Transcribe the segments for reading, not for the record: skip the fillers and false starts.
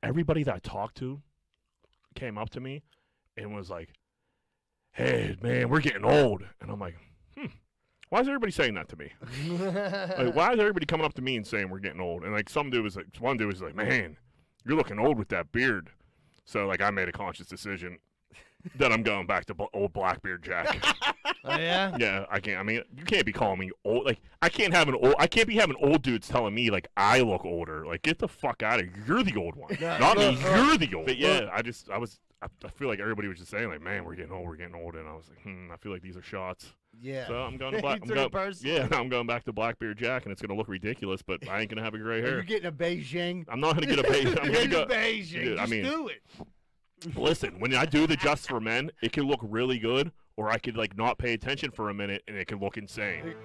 everybody that I talked to came up to me and was like, "Hey, man, we're getting old." And I'm like, why is everybody saying that to me? Like, why is everybody coming up to me and saying we're getting old? And like one dude was like, "Man, you're looking old with that beard." So like I made a conscious decision that I'm going back to old Blackbeard Jack. Oh yeah. Yeah, I can't. I mean, you can't be calling me old. Like I can't be having old dudes telling me like I look older. Like get the fuck out of here. You're the old one, not me. You're the old. But yeah, I feel like everybody was just saying like, "Man, we're getting old, and I was like, I feel like these are shots. Yeah. So I'm going to I'm going back to Blackbeard Jack, and it's gonna look ridiculous, but I ain't gonna have a gray hair. You're getting a Beijing. I'm not gonna get a Beijing. I'm gonna go Beijing. Dude, Just do it. Listen, when I do the Just for Men, it can look really good, or I could like not pay attention for a minute, and it can look insane.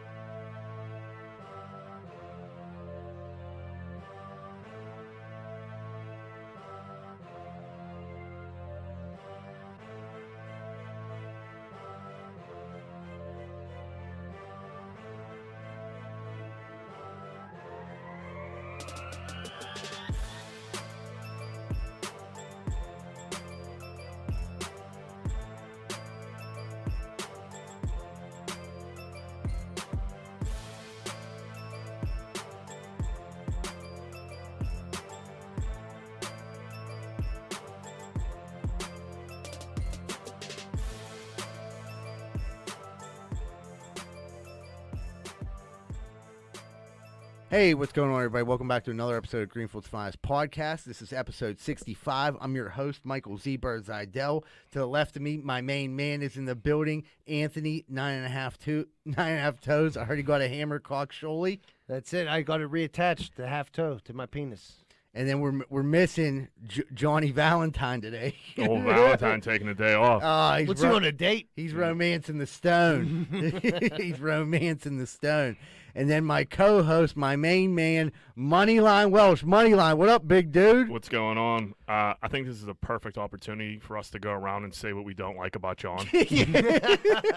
Hey, what's going on, everybody? Welcome back to another episode of Greenfield's Finest Podcast. This is episode 65. I'm your host, Michael Z. Bird Zidell. To the left of me, my main man is in the building, Anthony, 9.5 toes. I heard he got a hammer cock Sholey. That's it. I got it reattached to half toe to my penis. And then we're missing Johnny Valentine today. Old Valentine taking a day off. What's he on a date? He's romancing the stone. He's romancing the stone. And then my co-host, my main man, Moneyline Welsh. Moneyline, what up, big dude? What's going on? I think this is a perfect opportunity for us to go around and say what we don't like about John.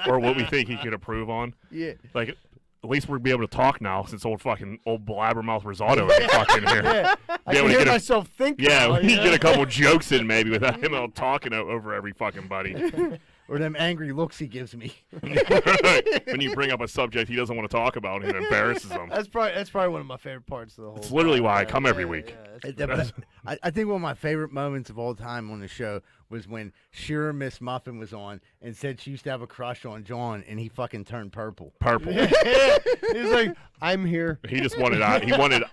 Or what we think he could improve on. Yeah. Like, at least we'll be able to talk now since old blabbermouth Rosado ain't fucking here. Yeah. I can hear myself thinking. Yeah, we can get a couple jokes in maybe without him all talking over every fucking buddy. Or them angry looks he gives me. When you bring up a subject he doesn't want to talk about, it embarrasses him. That's probably one of my favorite parts of the whole. It's literally why I come every week. I think one of my favorite moments of all time on the show was when Shearer Miss Muffin was on and said she used to have a crush on John, and he fucking turned purple. He's like, "I'm here." He just wanted out. He wanted.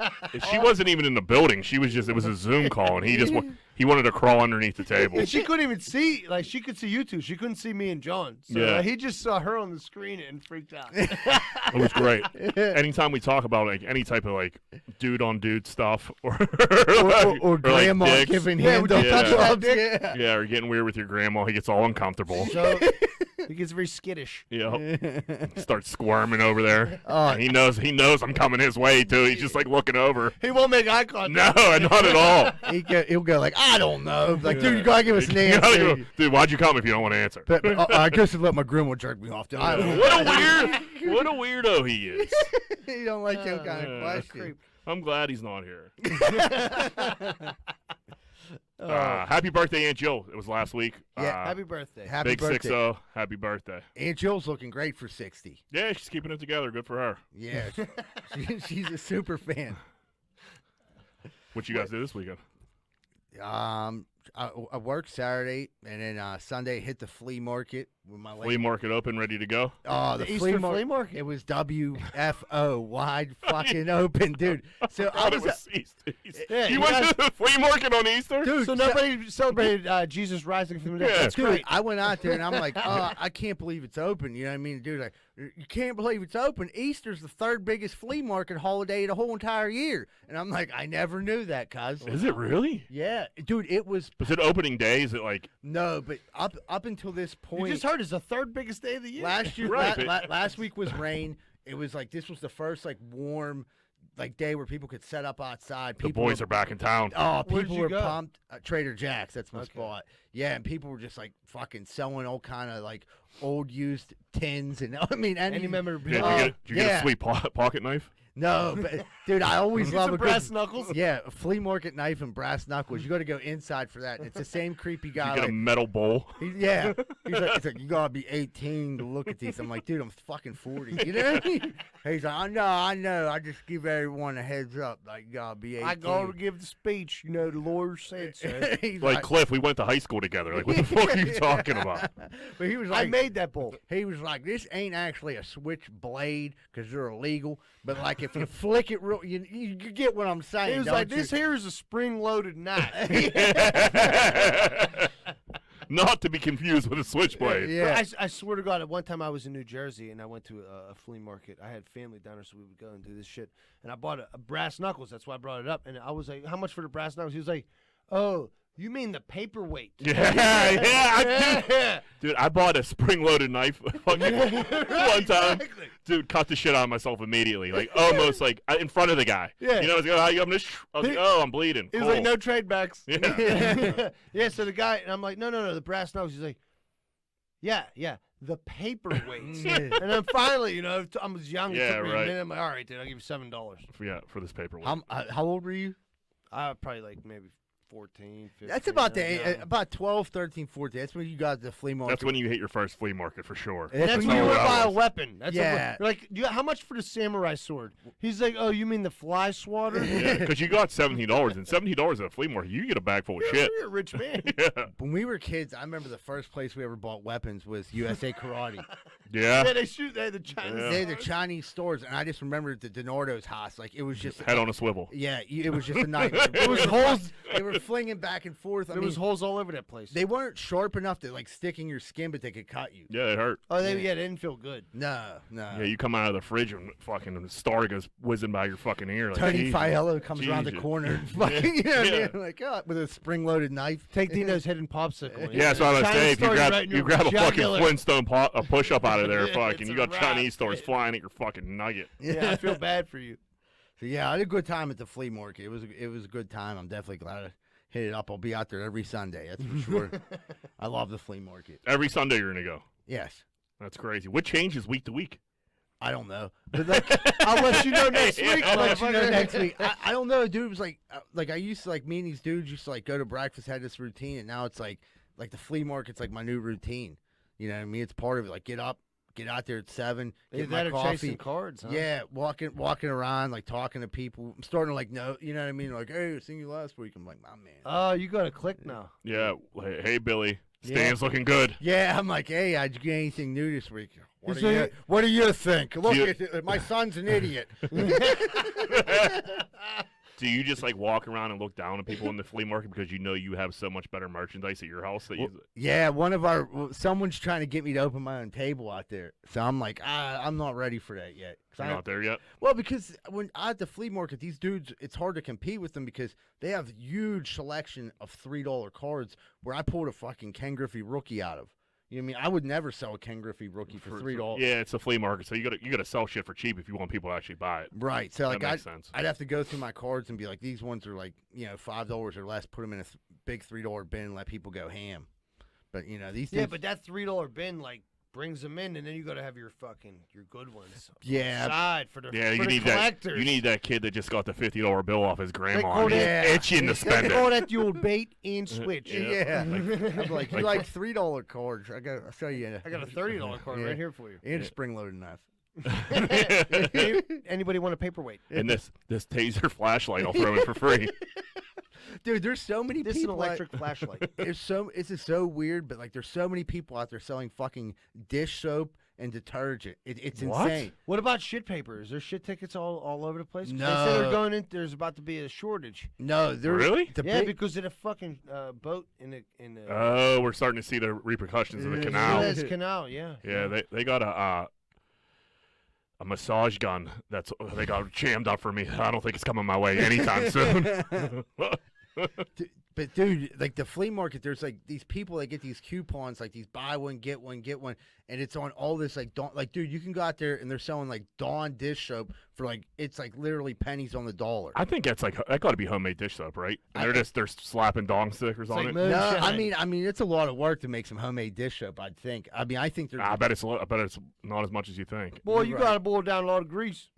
She wasn't even in the building. She was just. It was a Zoom call, and he wanted to crawl underneath the table. And she couldn't even see. Like she could see you two. She couldn't see me and John. So yeah. He just saw her on the screen and freaked out. It was great. Anytime we talk about like any type of like dude on dude stuff, or grandma like giving him the yeah, or getting weird with your grandma, he gets all uncomfortable. So he gets very skittish. Yeah, starts squirming over there. He knows I'm coming his way too. He's just like looking over. He won't make eye contact. No, not at all. He'll go like, "I don't know." Like, dude, you gotta give us an answer. Dude, why'd you come if you don't want to answer? But I guess let my grandma jerk me off. What a weirdo he is. He don't like that kind of question. I'm glad he's not here. Happy birthday, Aunt Jill. It was last week. Yeah, happy birthday. Happy birthday. 6-0. Happy birthday. Aunt Jill's looking great for 60. Yeah, she's keeping it together. Good for her. Yeah, she's a super fan. What you guys do this weekend? I worked Saturday, and then Sunday hit the flea market with my flea market open, ready to go. Oh, the Easter flea market. It was WFO, wide fucking open, dude. So I was Easter. Yeah, you went to the flea market on Easter, dude. So nobody celebrated Jesus rising from the dead. Yeah. That's dude, great. I went out there and I'm like, I can't believe it's open. You know what I mean, dude? Like, you can't believe it's open. Easter's the third biggest flea market holiday the whole entire year, and I'm like, I never knew that, cuz. Is it really? Yeah, dude. It was. Was it opening day? Is it like? No, but up until this point, You just heard it's the third biggest day of the year. last year, Right, last week was rain. It was like this was the first like warm like day where people could set up outside. The boys are back in town. Oh, Where'd people you were go? pumped. Trader Jack's, that's my Okay. spot. Yeah, and people were just like fucking selling all kind of like old used tins and I mean Any memorabilia. Did you get a yeah. sweet pocket knife? No, but dude, I always Get love some a brass good. knuckles. Yeah, a flea market knife and brass knuckles. You got to go inside for that. It's the same creepy You guy. get a Like, metal bowl. yeah, he's like, you gotta be 18 to look at these. I'm like, dude, I'm fucking 40. You know what I mean? He's like, I know. I just give everyone a heads up. Like, you gotta be 18. I go to give the speech. You know, the lawyer said so. He's Like Cliff, we went to high school together. Like, what the fuck are you talking about? But he was I like, made that bowl. he was like, this ain't actually a switchblade because they're illegal. But like, if you flick it real, you get what I'm saying. He was don't like, you? this here is a spring-loaded knife. Not to be confused with a switchblade. Yeah. But I swear to God, at one time I was in New Jersey and I went to a flea market. I had family down there, so we would go and do this shit. And I bought a brass knuckles. That's why I brought it up. And I was like, how much for the brass knuckles? He was like, oh, you mean the paperweight? Yeah, dude, I bought a spring-loaded knife fucking one time. Exactly. Dude, cut the shit out of myself immediately, like almost like in front of the guy. Yeah. You know, I was like, oh, I'm bleeding. He was Cool. like, no trade backs. Yeah. Yeah, so the guy, and I'm like, no, the brass knuckles. He's like, yeah, the paperweights. And then finally, I was young. Yeah, it took me right. a minute. I'm like, all right, dude, I'll give you $7. Yeah, for this paperweight. How old were you? Probably like maybe 14, 15. That's about yeah. about 12, 13, 14. That's when you got the flea market. That's when you hit your first flea market for sure. That's when when you all would that buy a was. weapon. That's Yeah. like, how much for the samurai sword? He's like, oh, you mean the fly swatter? Yeah, because you got $17, and $17 at a flea market, you get a bag full of shit. You're a rich man. Yeah. When we were kids, I remember the first place we ever bought weapons was USA Karate. Yeah. Yeah, they shoot the Chinese. Yeah. They had the Chinese stores, and I just remember the DiNardo's house. Like, it was just Head on a swivel. Yeah, it was just a nightmare. It was holes. They were flinging back and forth. I There mean, was holes all over that place. they weren't sharp enough to like stick in your skin, but they could cut you. Yeah, it hurt. they didn't feel good. No. Yeah, you come out of the fridge and fucking the star goes whizzing by your fucking ear. Like, Tony Jesus. Fiello comes around the Jesus. corner, fucking, you know what I Yeah. mean? Like, with a spring-loaded knife. Take Dino's hidden popsicle. Yeah, that's what I was China saying. If you story grab, right in you your grab a fucking jugular. Flintstone a push-up out of there, Yeah, fucking, it's you a got wrap. Chinese stores flying at your fucking nugget. Yeah, I feel bad for you. So yeah, I had a good time at the flea market. It was a good time. I'm definitely glad I hit it up. I'll be out there every Sunday. That's for sure. I love the flea market. Every Sunday you're going to go. Yes. That's crazy. What changes week to week? I don't know. But like, I'll let you know next week. I'll let you know motherfucker. next week. I don't know, dude. It was like I used to like me and these dudes used to like go to breakfast, had this routine, and now it's like the flea market's like my new routine. You know what I mean? It's part of it. Like get out there at 7, get Either my that or coffee. chasing cards, huh? Yeah, walking around, like talking to people. I'm starting to like know, you know what I mean? Like, hey, I seen you last week. I'm like, my man. Oh, you got a click now. Yeah. Hey, Billy. Yeah. Stan's looking good. Yeah, I'm like, hey, did you get anything new this week? What Is do you it- What do you think? Look, you- at it. My son's an idiot. Do you just like walk around and look down at people in the flea market because you know you have so much better merchandise at your house that you? Yeah, someone's trying to get me to open my own table out there. So I'm like, I'm not ready for that yet. 'Cause You're not there yet. Well, because when at the flea market, these dudes, it's hard to compete with them because they have huge selection of $3 cards where I pulled a fucking Ken Griffey rookie out of. You know what I mean? I would never sell a Ken Griffey rookie for $3. Yeah, it's a flea market, so you gotta sell shit for cheap if you want people to actually buy it. Right. So like That makes sense. I'd have to go through my cards and be like, these ones are like, $5 or less. Put them in a big $3 bin and let people go ham. But these Yeah, dudes, but that $3 bin like brings them in, and then you got to have your good ones. Yeah. Side for the Yeah, for you the need that. collectors. You need that kid that just got the $50 bill off his grandma. call and he's that- itching to spend They call it. that the old bait and switch. yeah. I'm like, you like- like $3 cards? I'll show you. I got a $30 card Yeah. right here for you. And a spring-loaded knife. Anybody want a paperweight? And this taser flashlight I'll throw in for free. Dude, there's so many This is an people. electric flashlight. It's just so weird, but like, there's so many people out there selling fucking dish soap and detergent. It's What? insane. What about shit paper? Is there shit tickets all over the place? 'Cause No. They say they're going in. There's about to be a shortage. No, they're Really? The Yeah, big- because of the fucking boat in the Oh, we're starting to see the repercussions of the Yeah. canal. Suez Canal. Yeah. Yeah, they got a massage gun they got jammed up for me. I don't think it's coming my way anytime soon. But dude, like the flea market, there's like these people that get these coupons, like these buy one get one, and it's on all this like dude, you can go out there and they're selling like Dawn dish soap for like it's like literally pennies on the dollar. I think that's like that got to be homemade dish soap, right? And they're slapping dong stickers on like it. moon- No, I Moonshine. mean it's a lot of work to make some homemade dish soap. I think. I think they're. I bet it's not as much as you think. Boy, You're you right. gotta boil down a lot of grease.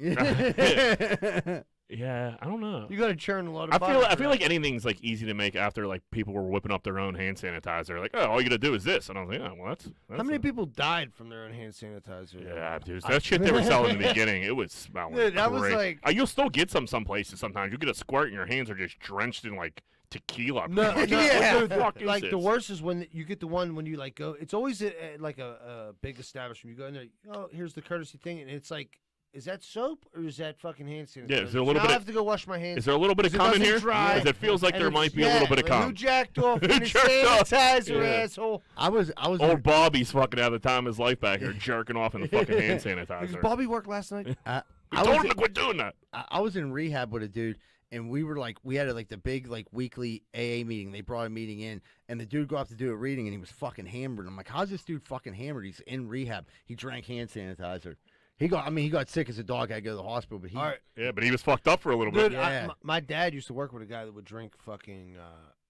Yeah, I don't know. You gotta churn a lot of. I butter for feel that. like anything's like easy to make after like people were whipping up their own hand sanitizer. Like, oh, all you gotta do is this, and I was like, yeah, well, that's How many a- people died from their own hand sanitizer? Yeah, dude, that shit they were selling in the beginning, it was smelling Dude, that was great. like- You'll still get some places sometimes. You get a squirt and your hands are just drenched in like tequila. No, Like, no, Yeah. what the fuck is like this? the worst is when you get the one when you like go. It's always like a big establishment. You go in there. Oh, here's the courtesy thing, and it's like, is that soap or is that fucking hand sanitizer? Yeah, is there a little Now bit I of- have to go wash my hands. Is there a little bit of It cum in doesn't here? dry. Because it feels like And there it's- might be a little bit of like, cum. Who jacked off Who in his jerked off? sanitizer, Yeah. asshole? I was. Old Bobby's fucking having the time of his life back here, jerking off in the fucking hand Did sanitizer. Bobby work last night? I Told was. him to quit doing that. I was in rehab with a dude, and we were like, we had like the big like weekly AA meeting. They brought a meeting in, and the dude go off to do a reading, and he was fucking hammered. I'm like, how's this dude fucking hammered? He's in rehab. He drank hand sanitizer. He got sick as a dog. I had to go to the hospital, but he. All right, Yeah, but he was fucked up for a little bit. dude. Yeah. My dad used to work with a guy that would drink fucking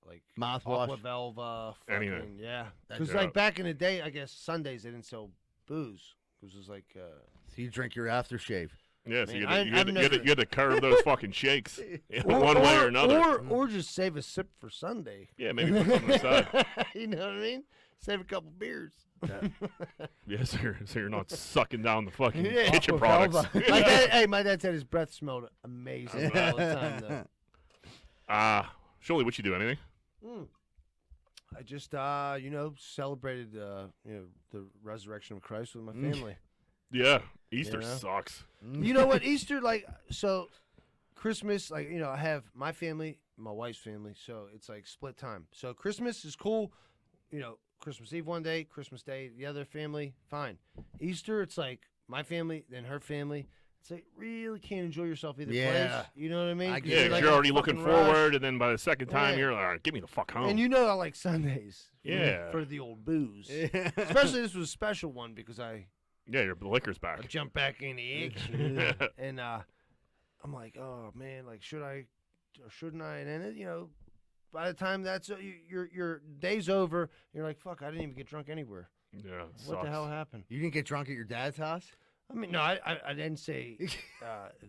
like Mouthwash. Aqua Velva. Anything. Fucking, yeah. That's Because right. like back in the day, I guess Sundays they didn't sell booze. It was like. So you drink your aftershave. Yeah, so Man, you I've had never- to curve those fucking shakes one way or another. Or just save a sip for Sunday. Yeah, maybe put something aside. You know what I mean? Save a couple beers. Yeah, so you're not sucking down the fucking Yeah. kitchen Aqua products. Velva. My dad said his breath smelled amazing all the time. Though. Surely, what you do? Anything? I just celebrated the resurrection of Christ with my Mm. family. Yeah, Easter You know? sucks. You know what? Easter, so Christmas, I have my family, my wife's family, so it's like split time. So Christmas is cool, Christmas Eve one day, Christmas Day the other family, fine. Easter, it's like my family, then her family. It's like really can't enjoy yourself either Yeah. place. You know what I mean? I 'Cause get Yeah, it. 'cause like you're a already looking fucking rush. forward, and then by the second time, Yeah. you're like, all right, give me the fuck home. And you know I like Sundays. Yeah. For the old booze. Especially this was a special one because I Yeah, your liquor's I back. jumped back in the action. And I'm like, oh man, like should I or shouldn't I? And then by the time that's your day's over, you're like, fuck, I didn't even get drunk anywhere. Yeah, it What the sucks. hell happened? You didn't get drunk at your dad's house? I mean, no, I didn't say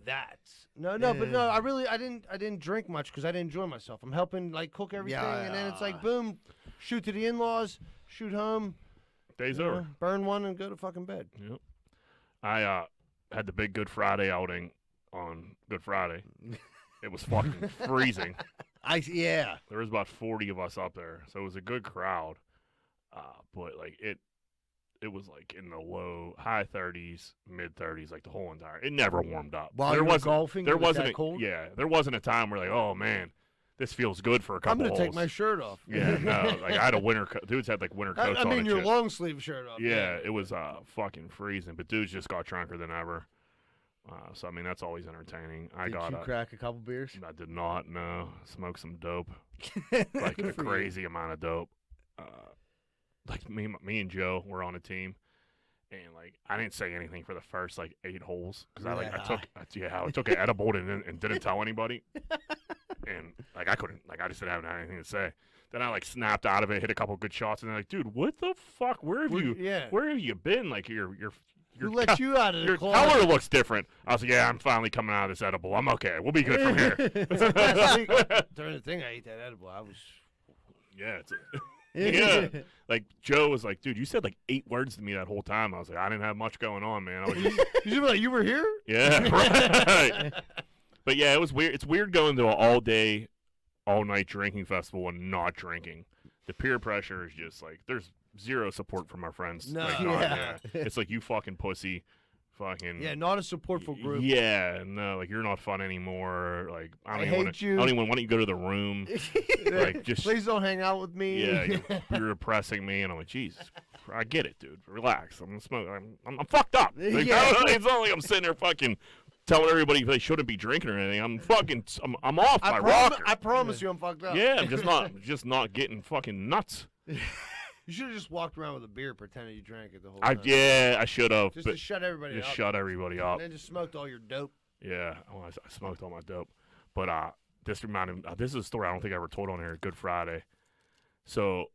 that. No, but no, I didn't drink much because I didn't enjoy myself. I'm helping like cook everything, and then it's like boom, shoot to the in-laws, shoot home, Day's you know, over. burn one, and go to fucking bed. Yep. I had the big Good Friday outing on Good Friday. It was fucking freezing. Yeah. There was about 40 of us up there, so it was a good crowd. But like it was like in the high 30s, mid 30s, like the whole entire. It never warmed up. While there you were wasn't. golfing, There it was wasn't. that cold? Yeah, there wasn't a time where like, oh man, this feels good for a I'm couple. gonna take holes. my shirt off. Yeah, no, like I had a winter coat. Dudes had like winter coats I on mean and your shit. long sleeve shirt off. Yeah, it was fucking freezing. But dudes just got drunker than ever. So I mean that's always entertaining. I Did got you crack a couple beers? I did not. No, smoked some dope. Like Like a crazy amount of dope. Like me and Joe were on a team, and like I didn't say anything for the first like 8 holes because I took an edible and didn't tell anybody, and like I just didn't have anything to say. Then I like snapped out of it, hit a couple good shots, and they're like, dude, what the fuck? Where have you been? Like your Who let you out of the your closet? color looks different. I was like, yeah, I'm finally coming out of this edible. I'm okay. We'll be good from here. During the thing I ate that edible, I was. Yeah, yeah. Like Joe was like, dude, you said like 8 words to me that whole time. I was like, I didn't have much going on, man. I was just, You were like, you were here? yeah, right. But yeah, it was weird. It's weird going to an all day, all night drinking festival and not drinking. The peer pressure is just like there's zero support from our friends. No. like, Yeah. it's like you fucking pussy, fucking Yeah, not a supportful group. Yeah, no, like you're not fun anymore. Like I don't I even wanna, hate you. I don't even want you to go to the room. Like just Please don't hang out with me. yeah, you're oppressing me, and I'm like, Jesus, I get it, dude. Relax. I'm smoking. I'm fucked up. Like, Yeah. it's not like I'm sitting there fucking telling everybody they shouldn't be drinking or anything. I'm off my rocker. I promise you I'm fucked up. Yeah, I'm just not getting fucking nuts. You should have just walked around with a beer pretending you drank it the whole time. I should have. Just to shut everybody up. Just shut everybody up. And then just smoked all your dope. Yeah, well, I smoked all my dope. But this is a story I don't think I ever told on here. Good Friday. So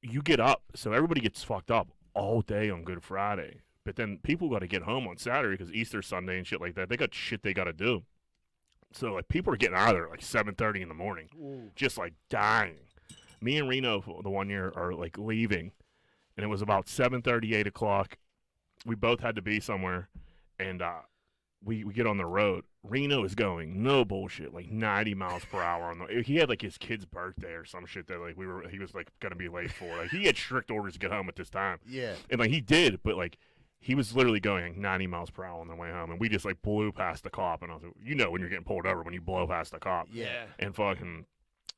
you get up. So everybody gets fucked up all day on Good Friday. But then people got to get home on Saturday because Easter Sunday and shit like that. They got shit they got to do. So like people are getting out of there like 7:30 in the morning, just like dying. Me and Reno the one year are like leaving, and it was about 7:30, 8 o'clock. We both had to be somewhere, and we get on the road. Reno is going, no bullshit, like 90 miles per hour. He had like his kid's birthday or some shit that like he was like gonna be late for. Like he had strict orders to get home at this time. Yeah. And like he did, but like he was literally going like 90 miles per hour on the way home, and we just like blew past the cop. And I was like, you know, when you're getting pulled over, when you blow past the cop. Yeah. And fucking.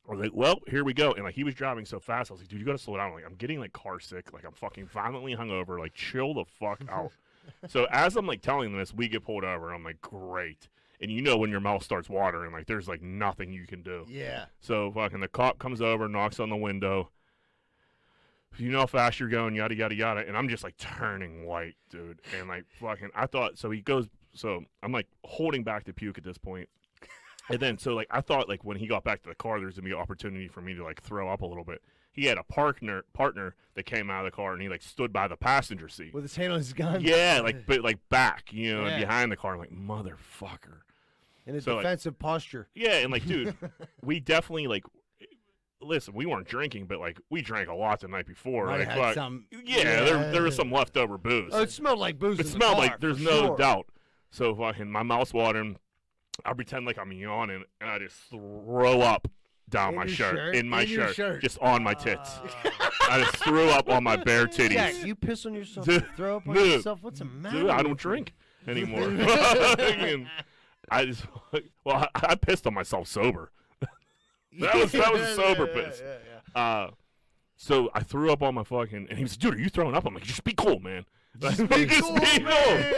I was like, well, here we go. And, like, he was driving so fast. I was like, dude, you got to slow down. Like, I'm getting, like, car sick. Like, I'm fucking violently hungover. Like, chill the fuck out. So, as I'm, like, telling them this, we get pulled over. I'm like, great. And you know when your mouth starts watering, like, there's, like, nothing you can do. Yeah. So, fucking the cop comes over, knocks on the window. You know how fast you're going, yada, yada, yada. And I'm just, like, turning white, dude. And, like, fucking, I thought, so he goes, so I'm, like, holding back the puke at this point. And then, so, like, I thought, like, when he got back to the car, there's going to be an opportunity for me to, like, throw up a little bit. He had a partner that came out of the car, and he, like, stood by the passenger seat. With his hand on his gun? Yeah, like, but, like, back, you know, Yeah. behind the car. I'm like, motherfucker. In a So, like- defensive posture. Yeah, and, like, dude, we definitely, like, listen, we weren't drinking, but, like, we drank a lot the night before. Might Like, have had fuck- some. yeah, there was some leftover booze. Oh, it smelled like booze It in the smelled car, like, there's for no sure. doubt. So, fucking, my mouth's watering. I pretend like I'm yawning, and I just throw up down In my your shirt, shirt? in my In your shirt, shirt. just on my tits. I just threw up on my bare titties. Jack, you piss on yourself, Dude, you throw up on dude, yourself. What's the matter? Dude, I with don't you? drink anymore. And I just, well, I pissed on myself sober. That was a sober piss. Yeah. So I threw up on my fucking, and he was, dude, are you throwing up? I'm like, just be cool, man. Just Be be cool, cool. man.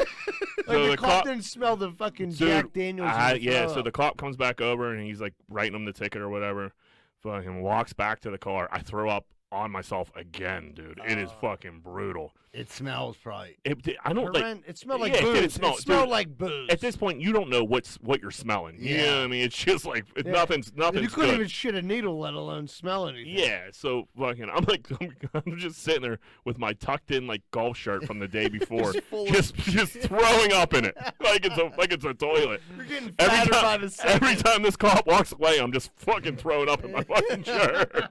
Like So the the cop cop- didn't smell the fucking Dude, Jack Daniels. in the yeah, throw so up. the cop comes back over and he's like writing him the ticket or whatever. Fucking walks back to the car. I throw up on myself again, dude. It is fucking brutal. It smells probably. I don't like. It smelled like Yeah, it booze. didn't smell- It smelled dude, like booze. At this point, you don't know what you're smelling. You know Yeah. what I mean? It's just like Yeah. nothing's you couldn't good. even shit a needle, let alone smell anything. Yeah, so fucking, I'm just sitting there with my tucked in like golf shirt from the day before, Just full of- just throwing up in it like it's a toilet. You're getting Every fatter time, by the second. every time this cop walks away, I'm just fucking throwing up in my fucking shirt.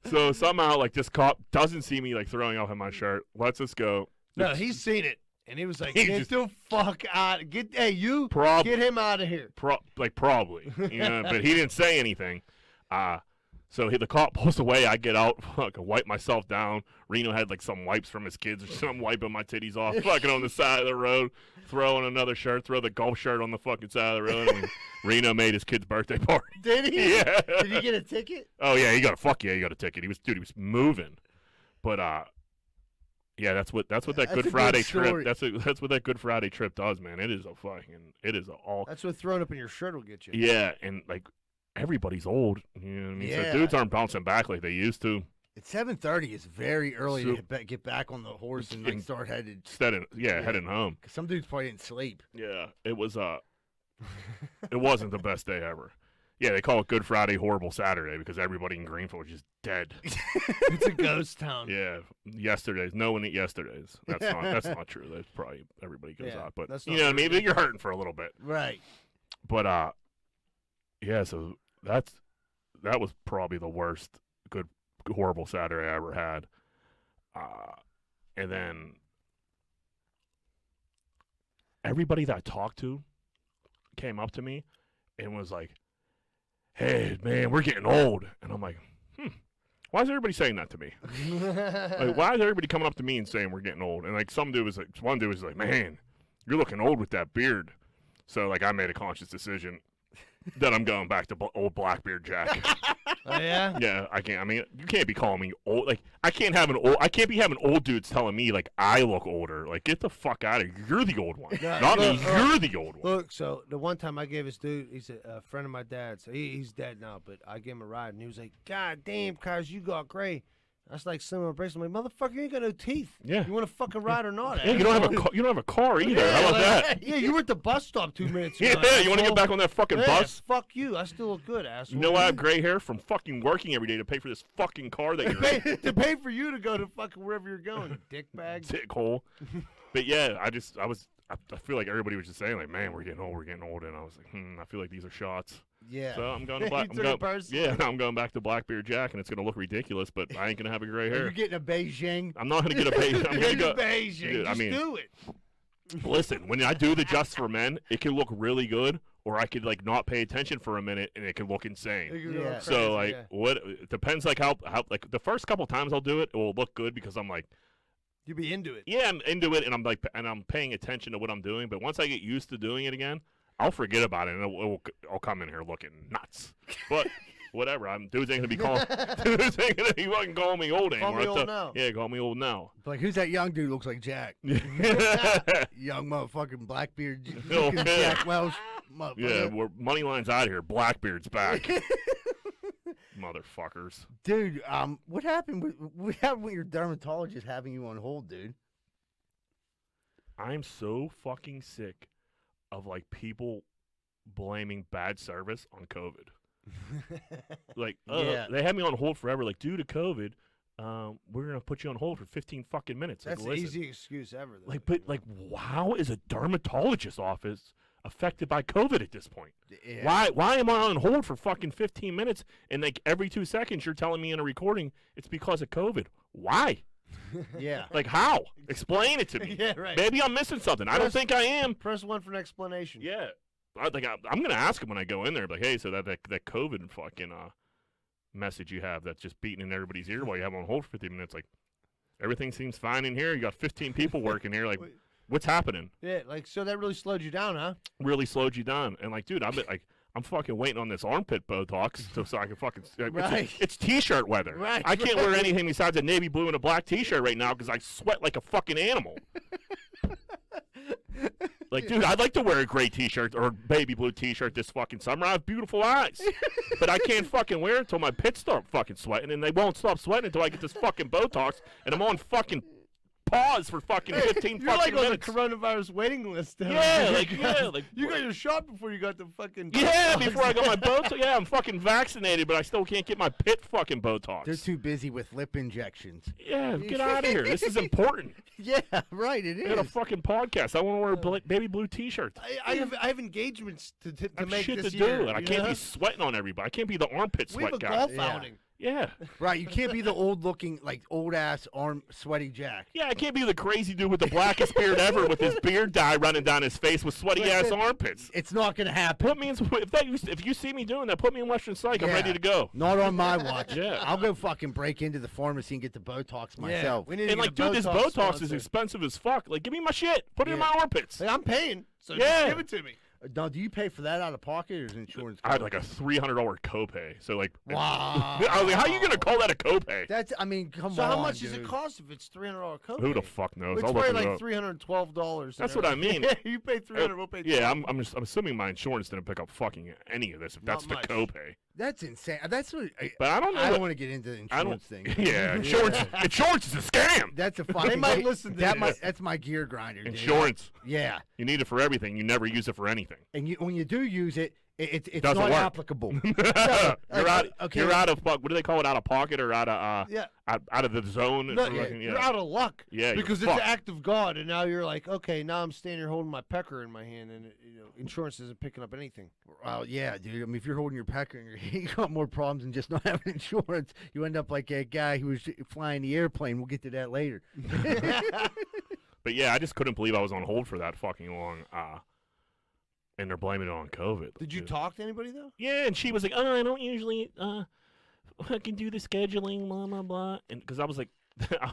So somehow, like, this cop doesn't see me like throwing up in my shirt, lets us go. No, he's seen it, and he was like, He "Get just- the fuck out! Hey, you, Prob- get him out of here!" Probably, you know, but he didn't say anything. So the cop pulls away. I get out, fucking wipe myself down. Reno had like some wipes from his kids or something, wiping my titties off, fucking on the side of the road, throwing another shirt, throw the golf shirt on the fucking side of the road. And Reno made his kid's birthday party. Did he? Yeah. Did he get a ticket? Oh yeah, he got a ticket. He was moving, but yeah, that's what that That's a Good good Friday story. trip. That's what that Good Friday trip does, man. It is all. That's what throwing up in your shirt will get you. Yeah, and like everybody's old. You know what I mean? Yeah. So dudes aren't bouncing back like they used to. It's 7:30. It's very early So- to get back on the horse and like And- start headed. Heading home. Cause some dudes probably didn't sleep. Yeah, it was it wasn't the best day ever. Yeah, they call it Good Friday, Horrible Saturday because everybody in Greenfield was just dead. It's a ghost town. Yeah, yesterdays. No one at yesterdays. That's not true. That's probably everybody goes Yeah, out, but that's you not know what I true. mean. You're hurting for a little bit, Right. but yeah. So that was probably the worst horrible Saturday I ever had. And then everybody that I talked to came up to me and was like, "Hey, man, we're getting old," and I'm like, why is everybody saying that to me? Like, why is everybody coming up to me and saying we're getting old? And like one dude was like, "Man, you're looking old with that beard." So like I made a conscious decision. then I'm going back to old Blackbeard Jack. Oh yeah. Yeah, I can't. I mean, you can't be calling me old. Like, I can't be having old dudes telling me like I look older. Like, get the fuck out of here. You're the old one, No, not me. look, You're the old one. Look, so the one time I gave this dude, he's a friend of my dad's. He's dead now, but I gave him a ride, and he was like, "God damn, cars, you got gray." That's like similar bracelet. I'm like, motherfucker, you ain't got no teeth. Yeah. You want to fucking ride or not? Yeah, you don't have a car either. Yeah, How about like, that? Yeah, you were at the bus stop 2 minutes ago. Yeah, you want to asshole. get back on that fucking Yeah, bus? Fuck you. I still look good, asshole. You know I have gray hair from fucking working every day to pay for this fucking car that you're in. to pay for you to go to fucking wherever you're going, you dickbag. Dick hole. But yeah, I feel like everybody was just saying like, man, we're getting old, and I was like, I feel like these are shots. Yeah. So I'm going to You took it personally. Yeah, I'm going back to Blackbeard Jack, and it's gonna look ridiculous, but I ain't gonna have a gray You're hair. getting a Beijing. I'm not gonna get a beige. I'm gonna go. Beijing. Dude, Just I mean, do it. Listen, when I do the Just for Men, it can look really good, or I could like not pay attention for a minute, and it can look insane. Yeah. So like, what? It depends like how like the first couple times I'll do it, it will look good because I'm like, You be into it. yeah, I'm into it, and I'm paying attention to what I'm doing. But once I get used to doing it again, I'll forget about it, and I'll come in here looking nuts. But whatever, dudes ain't gonna be dudes ain't gonna be fucking calling me old Call anymore. me old now. Yeah, call me old now. Like, who's that young dude? Looks like Jack. yeah, Young motherfucking Blackbeard. Oh, Looking yeah. Jack Welsh. Motherfucker. we're Moneyline's out of here. Blackbeard's back. Motherfuckers. Dude, what happened with your dermatologist having you on hold, dude? I'm so fucking sick of like people blaming bad service on COVID. Like, Yeah. they had me on hold forever. Like, due to COVID, we're gonna put you on hold for 15 fucking minutes. Like, That's the listen. easy excuse ever. Though. Like, but like, how is a dermatologist's office affected by COVID at this point? Yeah. Why am I on hold for fucking 15 minutes and like every 2 seconds you're telling me in a recording it's because of COVID? Why? Yeah. Like, how? Explain it to me. Yeah, right. Maybe I'm missing something. I don't Press- think I am. Press 1 for an explanation. Yeah. I'm going to ask him when I go in there, like, hey, so that COVID fucking message you have that's just beating in everybody's ear while you have them on hold for 15 minutes, like, everything seems fine in here. You got 15 people working here. Like, what's happening? Yeah, like, so that really slowed you down, huh? Really slowed you down. And, like, dude, I'm fucking waiting on this armpit Botox so I can fucking. Right. It's T-shirt weather. Right, I can't wear right. anything besides a navy blue and a black T-shirt right now because I sweat like a fucking animal. Like, dude, I'd like to wear a gray T-shirt or a baby blue T-shirt this fucking summer. I have beautiful eyes, but I can't fucking wear it until my pits start fucking sweating, and they won't stop sweating until I get this fucking Botox, and I'm on fucking pause for fucking 15 You're fucking like on minutes. the coronavirus waiting list. Yeah, You got your shot before you got the fucking. Yeah, Botox. before I got my Botox. Yeah, I'm fucking vaccinated, but I still can't get my pit fucking Botox. They're too busy with lip injections. Yeah, get out of here. This is important. Yeah, right. It I got a is. fucking podcast. I want to wear a baby blue T-shirt. I have engagements to I have make shit this to year. do, and I you can't know? be sweating on everybody. I can't be the armpit We have sweat a guy. golf Yeah. outing. Yeah. Right. You can't be the old-looking, like old-ass arm sweaty Jack. Yeah, I can't be the crazy dude with the blackest beard ever with his beard dye running down his face with sweaty-ass armpits. It's not gonna happen. Put me in, if you see me doing that, put me in Western Psych. I'm Yeah. ready to go. Not on my watch. Yeah. I'll go fucking break into the pharmacy and get the Botox myself. we need to And get like, a dude, this Botox is sponsor. expensive as fuck. Like, give me my shit. Put it in Yeah. my armpits. Hey, I'm paying, so Yeah. just give it to me. Now, do you pay for that out of pocket or is insurance? I had like a $300 copay. So like, Wow. I was like, how are you gonna call that a copay? That's. I mean, come So on. how much does dude. it cost if it's $300 copay? Who the fuck knows? It's I'll look probably it like up. $312. That's what I mean. You pay $300, we'll pay. Yeah, $12. I'm assuming my insurance didn't pick up fucking any of this. If that's Not the much. copay, That's insane. That's what. but I don't know. I don't that- want to get into the I don't. insurance thing. Yeah, insurance. Insurance is a scam. That's a fucking. They might listen to this. That's my gear grinder. Dude. Insurance. Yeah, You need it for everything. You never use it for anything. and when you do use it, it's Doesn't not work. applicable. You're out. okay. You're out of. What do they call it? Out of pocket or out of Yeah. out of the zone? No, Or fucking- You're out of luck. Yeah, you're because it's fucked. the act of God, and now you're like, okay, now I'm standing here holding my pecker in my hand, and insurance isn't picking up anything. Well, yeah, dude. I mean, if you're holding your pecker, you got more problems than just not having insurance. You end up like a guy who was flying the airplane. We'll get to that later. But yeah, I just couldn't believe I was on hold for that fucking long. And they're blaming it on COVID. Did you Dude. talk to anybody though? Yeah, and she was like, "Oh, I don't usually fucking do the scheduling, blah blah blah." And because I was like,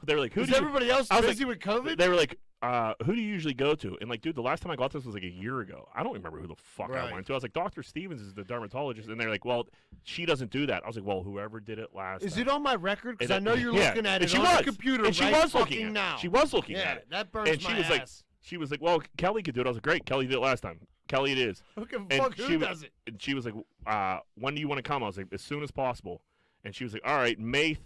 they were like, "Who Is do you?" everybody else I was busy with COVID? They were like, who do you usually go to? And like, dude, the last time I got this was like a year ago. I don't remember who the fuck I Right. went to. I was like, Dr. Stevens is the dermatologist, and they're like, well, she doesn't do that. I was like, well, whoever did it last. Is time. it on my record? Because I And know you're yeah, looking at and it she on was. the computer And she right was looking fucking at it. now. She was looking Yeah, at it. that burns And she my was like, ass. well, Kelly could do it. I was like, great, Kelly did it last time. Kelly, it is. Who can And fuck she who wa- does it? And she was like, when do you want to come? I was like, as soon as possible. And she was like, all right, May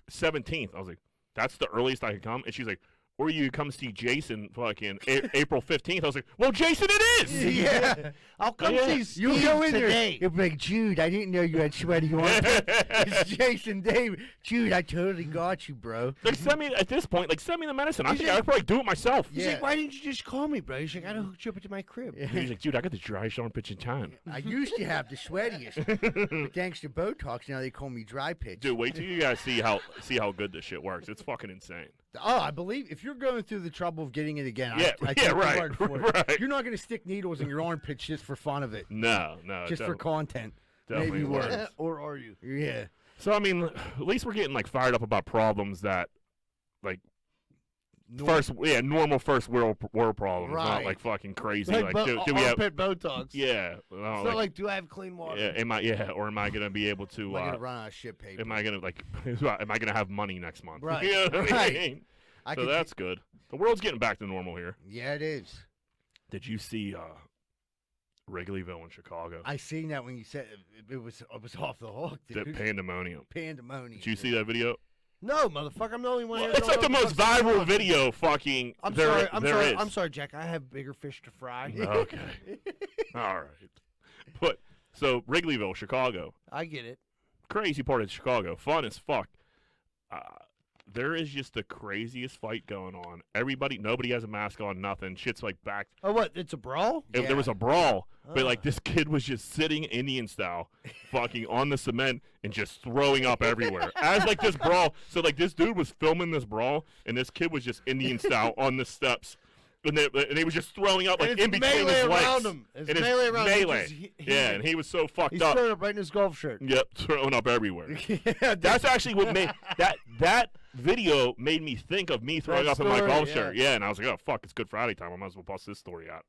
17th. I was like, that's the earliest I can come. And she's like, or you come see Jason fucking April 15th. I was like, well, Jason, it is. Yeah. I'll come Yeah. see Steve You go in today. there. You'll be like, Jude, I didn't know you had sweaty arms. It's Jason David. Jude, I totally got you, bro. Like, send me, at this point, like, send me the medicine. I He's think like- I'd probably do it myself. He's Yeah. like, why didn't you just call me, bro? He's like, I hooked you up into my crib. He's like, dude, I got the driest armpits in town. I used to have the sweatiest, but thanks to Botox, now they call me dry pitch. Dude, wait till you guys see how good this shit works. It's fucking insane. Oh, I believe if you're going through the trouble of getting it again, Yeah, I yeah, take your right, word for it. right. You're not going to stick needles in your armpits just for fun of it, No, just for content. definitely maybe works. worse. Or are you? Yeah. So I mean, at least we're getting like fired up about problems that, like, normal first world problems, not Right. like fucking crazy. Like, Like, do we have? armpit Botox. Yeah, It's not like, do I have clean water? yeah. Or am I gonna be able to? Am I going to run out of shit paper? Am I gonna like? Am I gonna have money next month? Right, You know what I right. mean? I So could- that's good. The world's getting back to normal here. Yeah, it is. Did you see Wrigleyville in Chicago? I seen that when you said it was off the hook, The dude. pandemonium. Pandemonium. Did you see that video? No, motherfucker, I'm the only one here. It's that like the knows most what fuck's going viral on. video fucking I'm there, sorry. I'm there sorry. is. I'm sorry, Jack. I have bigger fish to fry. Okay. All right. But so Wrigleyville, Chicago, I get it. crazy part of Chicago, fun as fuck. There is just the craziest fight going on. Nobody has a mask on, nothing. Shit's like back. Oh, what? It's a brawl? There was a brawl, but like Ah. this kid was just sitting Indian style, fucking on the cement and just throwing up everywhere. As like this brawl, so like this dude was filming this brawl, and this kid was just Indian style on the steps, and he was just throwing up like And it's in between melee his legs. around him. It's And it's melee around him. melee. Yeah, and he was so fucked He's up. throwing up right in his golf shirt. Yep, throwing up everywhere. Yeah, That's actually what made that video made me think of me throwing That up in my story, golf yeah. shirt. Yeah, and I was like, oh fuck, it's Good Friday time. I might as well bust this story out.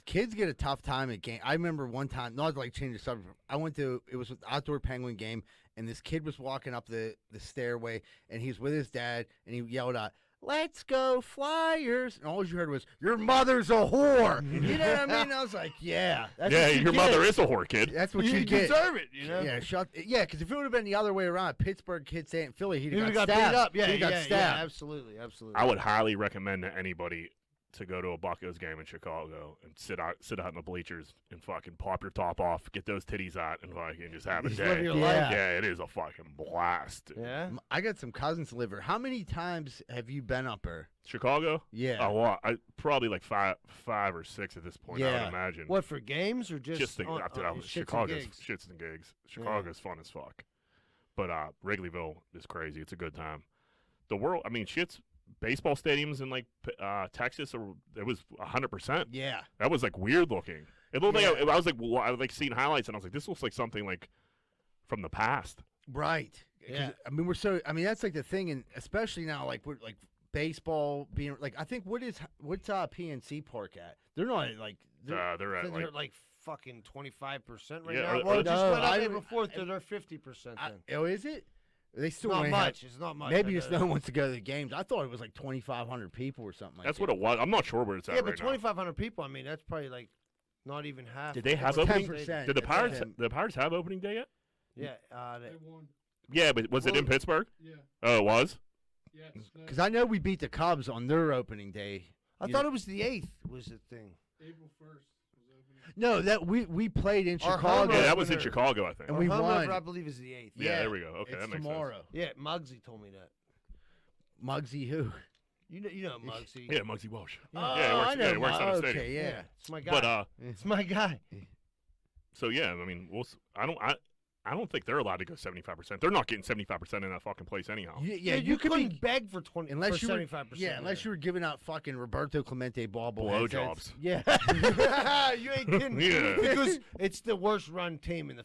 Kids get a tough time at game. I remember one time, not to like change the subject. I went to it was an outdoor Penguin game, and this kid was walking up the stairway, and he was with his dad, and he yelled out, "Let's go Flyers!" And all you heard was, "Your mother's a whore." You know what I mean? I was like, "Yeah, that's Yeah, what you your get. mother is a whore, kid. That's what You you get." deserve it, you know? Yeah, because if it would have been the other way around, Pittsburgh kid saying in Philly, he'd He would have have got stabbed. beat up. Yeah, he'd got yeah, stabbed. absolutely, absolutely. I would highly recommend to anybody to go to a Buccos game in Chicago and sit out in the bleachers and fucking pop your top off, get those titties out, and fucking just have a Just day. live your Yeah. life. Yeah, it is a fucking blast. Yeah? I got some cousins that live here. How many times have you been up there? Chicago? Yeah. A lot. Probably like five or six at this point, I Yeah. would imagine. What, for games or just, Just on, dude, on shits and Chicago's gigs? shits and gigs. Chicago's fun as fuck. But Wrigleyville is crazy. It's a good time. The world, I mean, baseball stadiums in like Texas, it was 100%. Yeah. That was like weird looking. It looked Yeah. like I was like seeing highlights, and I was like, this looks like something like from the past. Right. 'Cause, Yeah. I mean, that's like the thing, and especially now, like we're like baseball being like. I think what's PNC Park at? They're not like. They're at They're like like fucking 25% right Yeah, now. or- Well, or- it just No, went up I- April 4th to their 50% then. Oh, is it? They It's still not only much. have- It's not much. Maybe I just know. no one wants to go to the games. I thought it was like 2,500 people or something like that's that. what it was. I'm not sure where it's at Yeah, right but now. 2,500 people, I mean, that's probably like not even half. Did they of have what opening- 10%. Did the That's Pirates it. have opening day yet? Yeah. They won. Yeah, but was it in Well- Pittsburgh? Yeah. Oh, it was. Yes. No, Because I know we beat the Cubs on their opening day. I You thought know- it was the 8th was the thing. April 1st was opening. No, that we played in Our Chicago. home Yeah, that was in opener. Chicago, I think. And Our we home won. opener, I believe, is the 8th. Yeah, there we go. Okay, it's that makes tomorrow. Yeah, Muggsy told me that. Muggsy who? You know Muggsy. sense. Yeah, Muggsy Walsh. Oh, Yeah, he works- I know. yeah, he works on the okay, stadium. yeah. It's my guy. But it's my guy. so yeah, I mean, I don't think they're allowed to go 75%. They're not getting 75% in that fucking place anyhow. Yeah, you could couldn't be beg for 20 unless for you were 75%. yeah, unless you were giving out fucking Roberto Clemente bobbleheads. Blowjobs. Yeah. you ain't kidding. Yeah. Because it's the worst run team in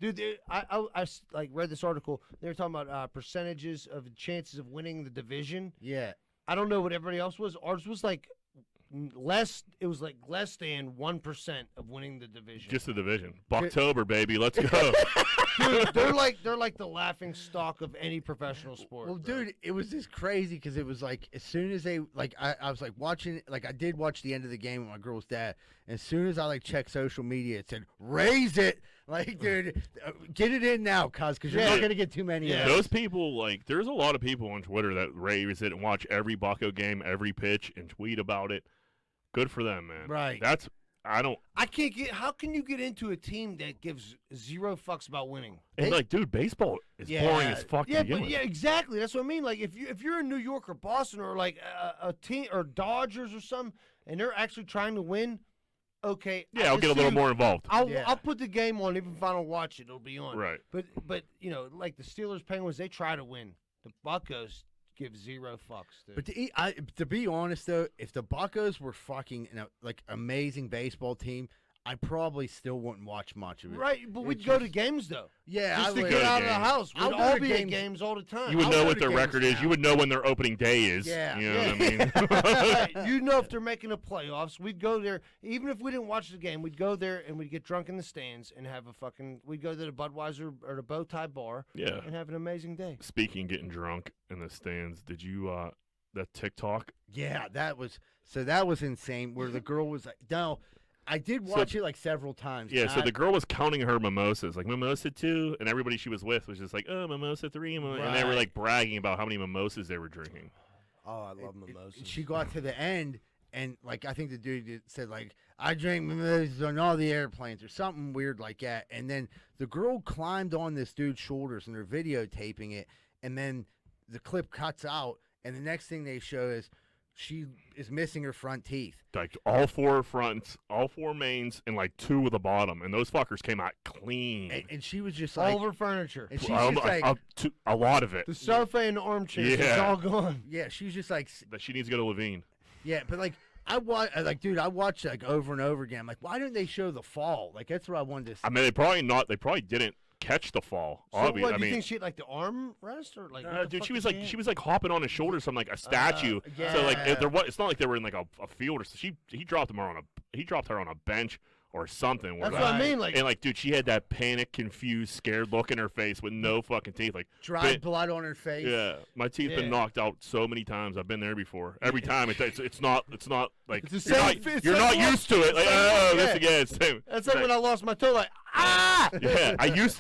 the dude. I like read this article. They were talking about percentages of chances of winning the division. Yeah. I don't know what everybody else was. Ours was like less. It was like less than 1% of winning the division. Just the division. Bucktober, baby. Let's go. Dude, they're like the laughing stock of any professional sport. Well, bro. dude, it was just crazy because it was like as soon as they like I was like watching like I did watch the end of the game with my girl's dad. And as soon as I like checked social media, it said raise it. Like, dude, get it in now, because you're not gonna get too many. Yeah. of those. Those people, like, there's a lot of people on Twitter that raise it and watch every Bucko game, every pitch, and tweet about it. Good for them, man. Right. I can't get. How can you get into a team that gives zero fucks about winning? And like, dude, baseball is boring as fuck. Yeah, to begin but with. yeah, exactly. That's what I mean. Like, if you're in New York or Boston or like a team or Dodgers or something, and they're actually trying to win, okay. Yeah, I'll get a little more involved. I'll put the game on, even if I don't watch it, it'll be on. Right. But you know, like the Steelers, Penguins, they try to win. The Buccos give zero fucks, dude. But to be honest though, if the Buccos were fucking like amazing baseball team, I probably still wouldn't watch much of it. Right, but we'd It's go to just- games though. Yeah, Just I to would. get to out of the games. house. I'll We'd go all to be at games. games all the time. You would I'll know go what to their games record is. now. You would know when their opening day is. Yeah. You know what I mean? Right, you know if they're making the playoffs. We'd go there, even if we didn't watch the game. We'd go there and we'd get drunk in the stands and have a fucking. We'd go to the Budweiser or the Bow Tie bar Yeah. and have an amazing day. Speaking getting drunk in the stands, did you that TikTok? Yeah, that was insane. Where the girl was like, no, I did watch it like several times. Yeah, and so I- the girl was counting her mimosas, like mimosa 2, and everybody she was with was just like, oh, mimosa 3, and they were Right. like bragging about how many mimosas they were drinking. Oh, I love mimosas. She got to the end, and like I think the dude said like I drink mimosas on all the airplanes or something weird like that. And then the girl climbed on this dude's shoulders and they're videotaping it. And then the clip cuts out, and the next thing they show is she is missing her front teeth. Like all 4 fronts, all 4 mains, and like 2 with the bottom, and those fuckers came out clean. And she was just like, all over furniture. and she's just like, A lot of it. The sofa and the armchair, it's Yeah. all gone. yeah, she's just like, That she needs to go to Levine. yeah, but like. I watched like over and over again. I'm like, why didn't they show the fall? Like that's what I wanted to see. I mean, they probably didn't catch the fall. So obviously. what, I do you mean, think she had like the arm rest or like? what the dude, fuck she was did like she was like hopping on his shoulders from like a statue. yeah. So like it's not like they were in like a field or so. He dropped her on a bench or something. where, That's what I like- mean. Like, And like, dude, she had that panic, confused, scared look in her face with no fucking teeth. Like, Dried blood on her face. yeah, my teeth Yeah. been knocked out so many times. I've been there before. Every time it's not like It's the you're same- not, it's you're like not what- used to it. Like, it's like oh, what- this yeah. again. It's same. that's like when I lost my toe. Like, ah. Yeah, I used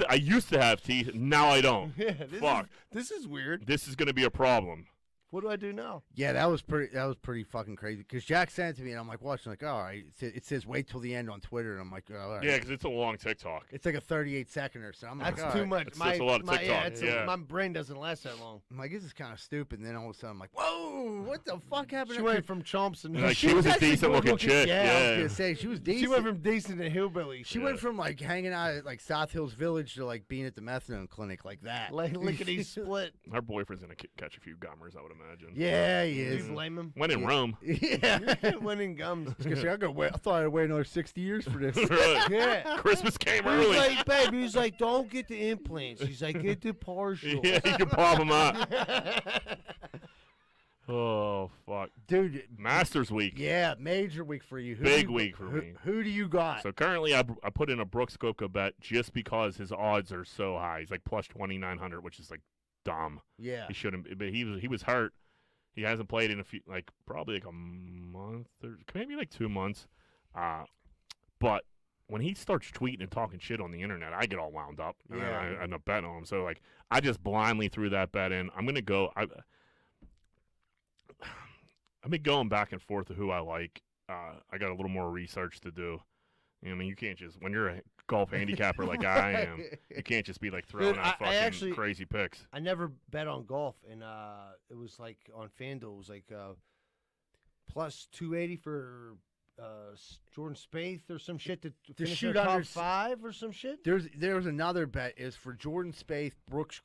to have teeth. Now I don't. Yeah, Fuck. This is weird. This is gonna be a problem. What do I do now? Yeah, that was pretty fucking crazy. Because Jack sent it to me, and I'm like watching, like, all right. It says wait till the end on Twitter, and I'm like, oh, all right. Yeah, because it's a long TikTok. It's like a 38-second or so. I'm like, That's all too right. much. That's a lot of yeah, TikTok, it's yeah. my brain doesn't last that long. I'm like, this is kind of stupid. And then all of a sudden, I'm like, whoa, what the fuck happened? She went from chomps and Like, she was a actually decent looking good-looking- chick. Yeah, I was Yeah. gonna say she was decent. she went from decent to hillbilly. She went from like hanging out at like South Hills Village to like being at the methadone clinic like that. like lickety split. Her boyfriend's gonna catch a few gummers, I would imagine. Yeah, he Do you is. blame him? When in Rome. Yeah. Winning gums. I was gonna say, I thought I'd wait another 60 years for this. Really. Yeah. Christmas came He was early. like, babe, he was like, don't get the implants. He's like, get the partial. Yeah, you can pop them up. Oh fuck, Dude, Masters week. yeah, major week for you. Big week for me. Who do you got? So currently, I put in a Brooks Koepka bet just because his odds are so high. He's like plus 2,900, which is like dumb. Yeah. He shouldn't, but he was hurt. He hasn't played in a few, like probably like a month or maybe like 2 months. But when he starts tweeting and talking shit on the internet, I get all wound up and then I end up betting on him. So like I just blindly threw that bet in. I'm gonna go. I've been going back and forth to who I like. I got a little more research to do. You know, I mean, you can't just when you're a golf handicapper like I am, you can't just be like throwing Dude, out I fucking actually- crazy picks. I never bet on golf, and it was like on FanDuel, it was like plus 280 for Jordan Spieth or some shit to finish in shoot the top under 5 or some shit. There's another bet is for Jordan Spieth, Brooks,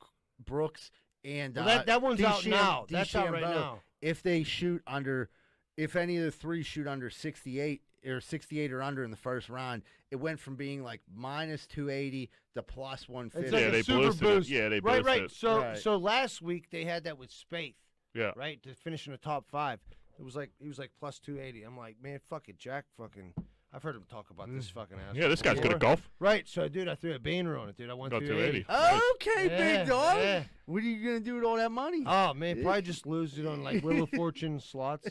and Well, that one's out now. That's out right DeChambeau. now. If they shoot under, if any of the three shoot under 68 or under in the first round, it went from being like minus 280 to plus 150. It's like Yeah, a they super boosted it. boost. Yeah, they Right, boosted right. it. So Right. so last week they had that with Spieth. Yeah. right, to finish in the top 5. It was like he was like plus 280. I'm like, man, fuck it, Jack. Fucking, I've heard him talk about this fucking ass. Yeah, this guy's good before. at golf. Right, so dude, I threw a banner on it, dude. I won Got 280. 280. Okay, Yeah, big dog. yeah. What are you gonna do with all that money? Oh man, probably just lose it on like Wheel of Fortune slots.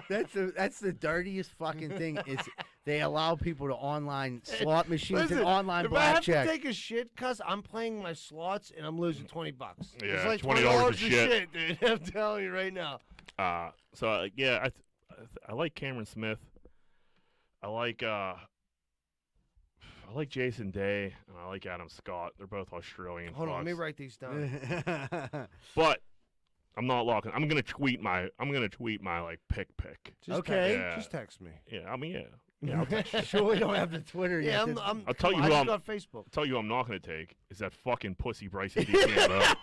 That's the dirtiest fucking thing. Is they allow people to online slot machines Listen, and online if I have blackjack. to take a shit, cuz I'm playing my slots and I'm losing $20. Yeah, it's like $20 $20 of shit. dude. I'm telling you right now. Yeah, I like Cameron Smith. I like Jason Day and I like Adam Scott. They're both Australian. Hold on, let me fucks. write these down. But I'm not locking. I'm gonna tweet my like pick. Just Okay. Yeah. just text me. Yeah, I mean yeah. I'll text you. Sure, we don't have the Twitter Yeah, yet. I'll tell you I who just I'm- got Facebook. I'll tell you who I'm not gonna take is that fucking pussy Bryson DeChambeau.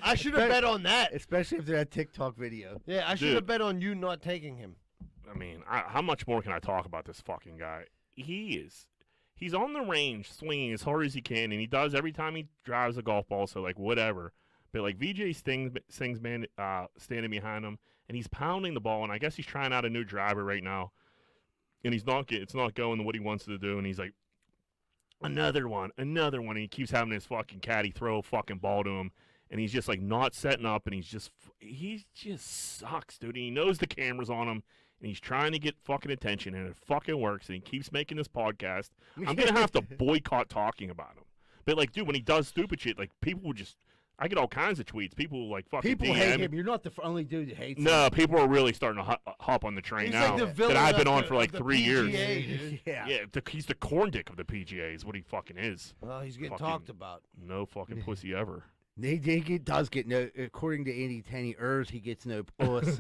I should have bet on that. Especially if they're a TikTok video. Yeah, I should Dude. have bet on you not taking him. I mean, how much more can I talk about this fucking guy? He's on the range swinging as hard as he can, and he does every time he drives a golf ball. So like whatever, but like VJ Sting's man standing behind him, and he's pounding the ball, and I guess he's trying out a new driver right now, and it's not going to what he wants to do, and he's like, another one, and he keeps having his fucking caddy throw a fucking ball to him. And he's just like not setting up, and he just sucks, dude. And he knows the camera's on him, and he's trying to get fucking attention, and it fucking works. And he keeps making this podcast. I'm gonna have to boycott talking about him. But like, dude, when he does stupid shit, like people would just, I get all kinds of tweets. People like fucking People hate DM. him. You're not the only dude that hates him. No, people are really starting to hop on the train He's now like the villain that I've been of on the- for like of the 3 years. PGA, dude. Yeah. Yeah, he's the corn dick of the PGA is what he fucking is. Well, he's getting Fucking- talked about. No fucking pussy ever. He does get no, according to Andy Tenney, he gets no puss.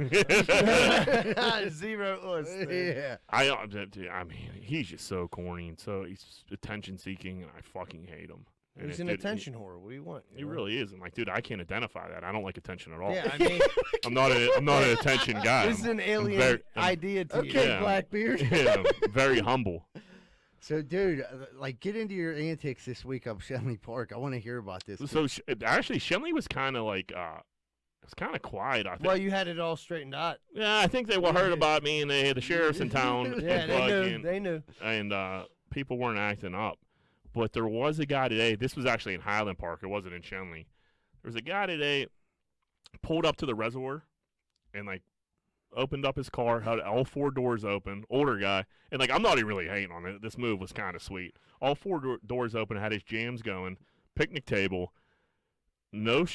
0 us. Yeah. I mean, he's just so corny and so he's attention seeking, and I fucking hate him. And He's it- an it- attention whore. What do you want? He really is, and like, dude, I can't identify that. I don't like attention at all. Yeah, I mean, I'm not an attention guy. this is an alien I'm idea to Okay, you. Yeah. Blackbeard. yeah, I'm very humble. So, dude, like, get into your antics this week up Shenley Park. I want to hear about this. So actually, Shenley was kind of like, it was kind of quiet. I think. Well, you had it all straightened out. Yeah, I think they heard about me, and they had the sheriff's in town. Yeah, and they knew. fucking- They knew. and people weren't acting up. But there was a guy today. This was actually in Highland Park. It wasn't in Shenley. There was a guy today pulled up to the reservoir and like opened up his car, had all 4 doors open. Older guy, and like I'm not even really hating on it. This move was kind of sweet. All 4 doors open, had his jams going, picnic table, no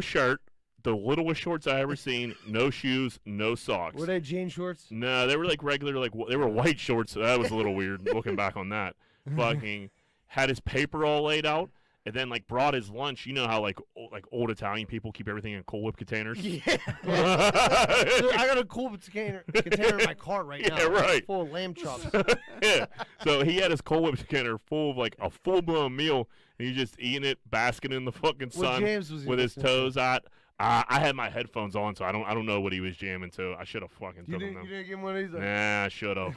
shirt, the littlest shorts I ever seen, no shoes, no socks. Were they jean shorts? No, they were like regular, like they were white shorts. So that was a little weird looking back on that. Fucking had his paper all laid out, and then like brought his lunch. You know how like old Italian people keep everything in Cool Whip containers. Yeah. Dude, I got a cool container in my car right now. Yeah, right. Full of lamb chops. Yeah. So he had his Cool Whip container full of like a full blown meal, and he's just eating it, basking in the fucking What sun jams was he with his listening to? toes out. I had my headphones on, so I don't know what he was jamming to. I should have fucking You took him. didn't give him one of these? Nah, I should have.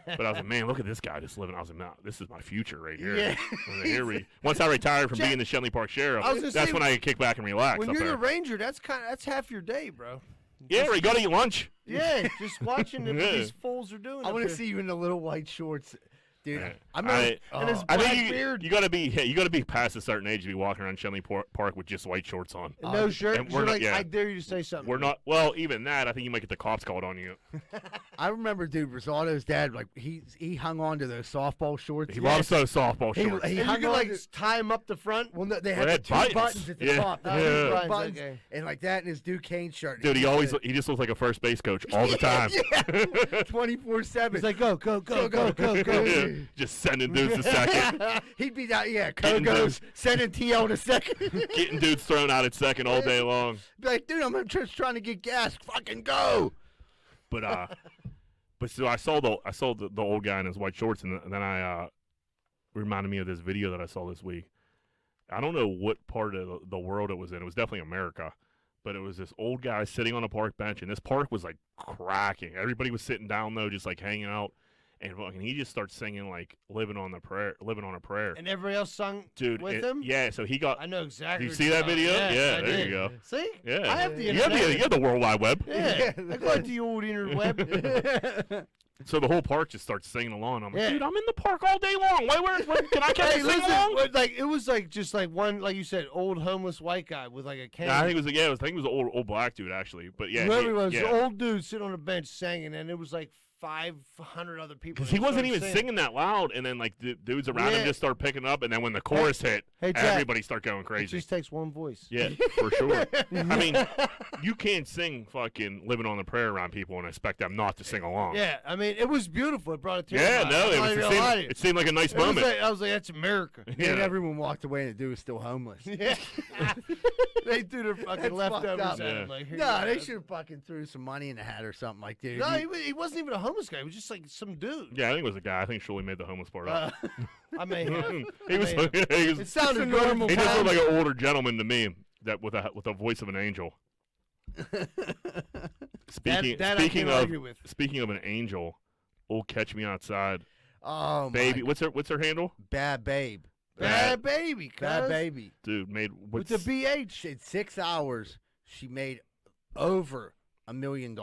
But I was like, man, look at this guy just living. I was like, nah, this is my future right here. Yeah. I was like, here once I retire from being the Shenley Park sheriff, I was gonna that's say, when I can kick back and relax. When up you're there. the ranger, that's half your day, bro. Yeah, we got to eat lunch. Yeah, just watching what Yeah. these fools are doing. I up want to here. see you in the little white shorts, dude. Yeah. I'm not. And his I black think beard. you gotta be past a certain age to be walking around Shenley Park with just white shorts on. And no shirt. and we're You're not- like, yeah. I dare you to say something. We're not well. Even that, I think you might get the cops called on you. I remember, dude, Rosado's dad, like he hung on to those softball shorts. He loves those softball He- shorts. he- And you hung can on like to- tie him up the front. Well, no, they Well, had they the had two buttons. buttons at the Yeah. top. Yeah. Two Buttons, buttons, okay. and like that in his Duquesne shirt. Dude, he just looks like a first base coach all the time. 24/7. He's like, go, go, go, go, go, go. Yeah, just sending dudes to second, He'd be that, yeah. Getting Kogo's sending TL to second. getting dudes thrown out at second all day long. Be like, dude, I'm just trying to get gas. Fucking go. But so I saw the old guy in his white shorts, and then I reminded me of this video that I saw this week. I don't know what part of the world it was in. It was definitely America, but it was this old guy sitting on a park bench, and this park was like cracking. Everybody was sitting down though, just like hanging out, and fucking he just starts singing like living on a prayer. And everybody else sung Dude, with him? Yeah, so he got. I know exactly. Do you what see you're that talking video? about. Yeah, I there did. you go. See? Yeah, I have the you have internet. you have the World Wide Web. Yeah, I got the old interweb. So the whole park just starts singing along. I'm like, Yeah. dude, I'm in the park all day long. Where can I Hey, sing listen, along? like it was like just like one, like you said, old homeless white guy with like a cane. Nah, I think it was I think it was an old black dude actually. But yeah, Whoever it was, yeah. the old dude sitting on a bench singing, and it was like 500 other people. Because he that wasn't started even singing that loud, and then like the dudes around him Yeah. just start picking up, and then when the chorus hit, Hey, Jack, everybody start going It crazy. just takes one voice. Yeah, for sure. I mean, you can't sing fucking "Living on the Prayer" around people and expect them not to sing along. Yeah, I mean, it was beautiful. It brought a tear. Yeah, to my no, eye. it I'm was. not It even gonna lie to seemed, you. it seemed like a nice It was moment. like- I was like, that's America. Yeah. And everyone walked away, and the dude was still homeless. Yeah. They threw their fucking That's fucked leftovers up. at him. Like, here No, you they go. should have fucking threw some money in the hat or something like that. No, he wasn't even a homeless guy. He was just like some dude. Yeah, I think it was a guy. I think Shirley made the homeless part up. I may have. he was. I mean, He was. It sounded It's a normal He just normal. looked like an older gentleman to me, that with a voice of an angel. Speaking that I speaking can't of argue with. speaking of an angel, old Catch Me Outside, Oh, baby. my. What's her handle? Bad babe. Bad baby, Bad cuz. baby. Dude made With what's the BH. In 6 hours, she made over $1 million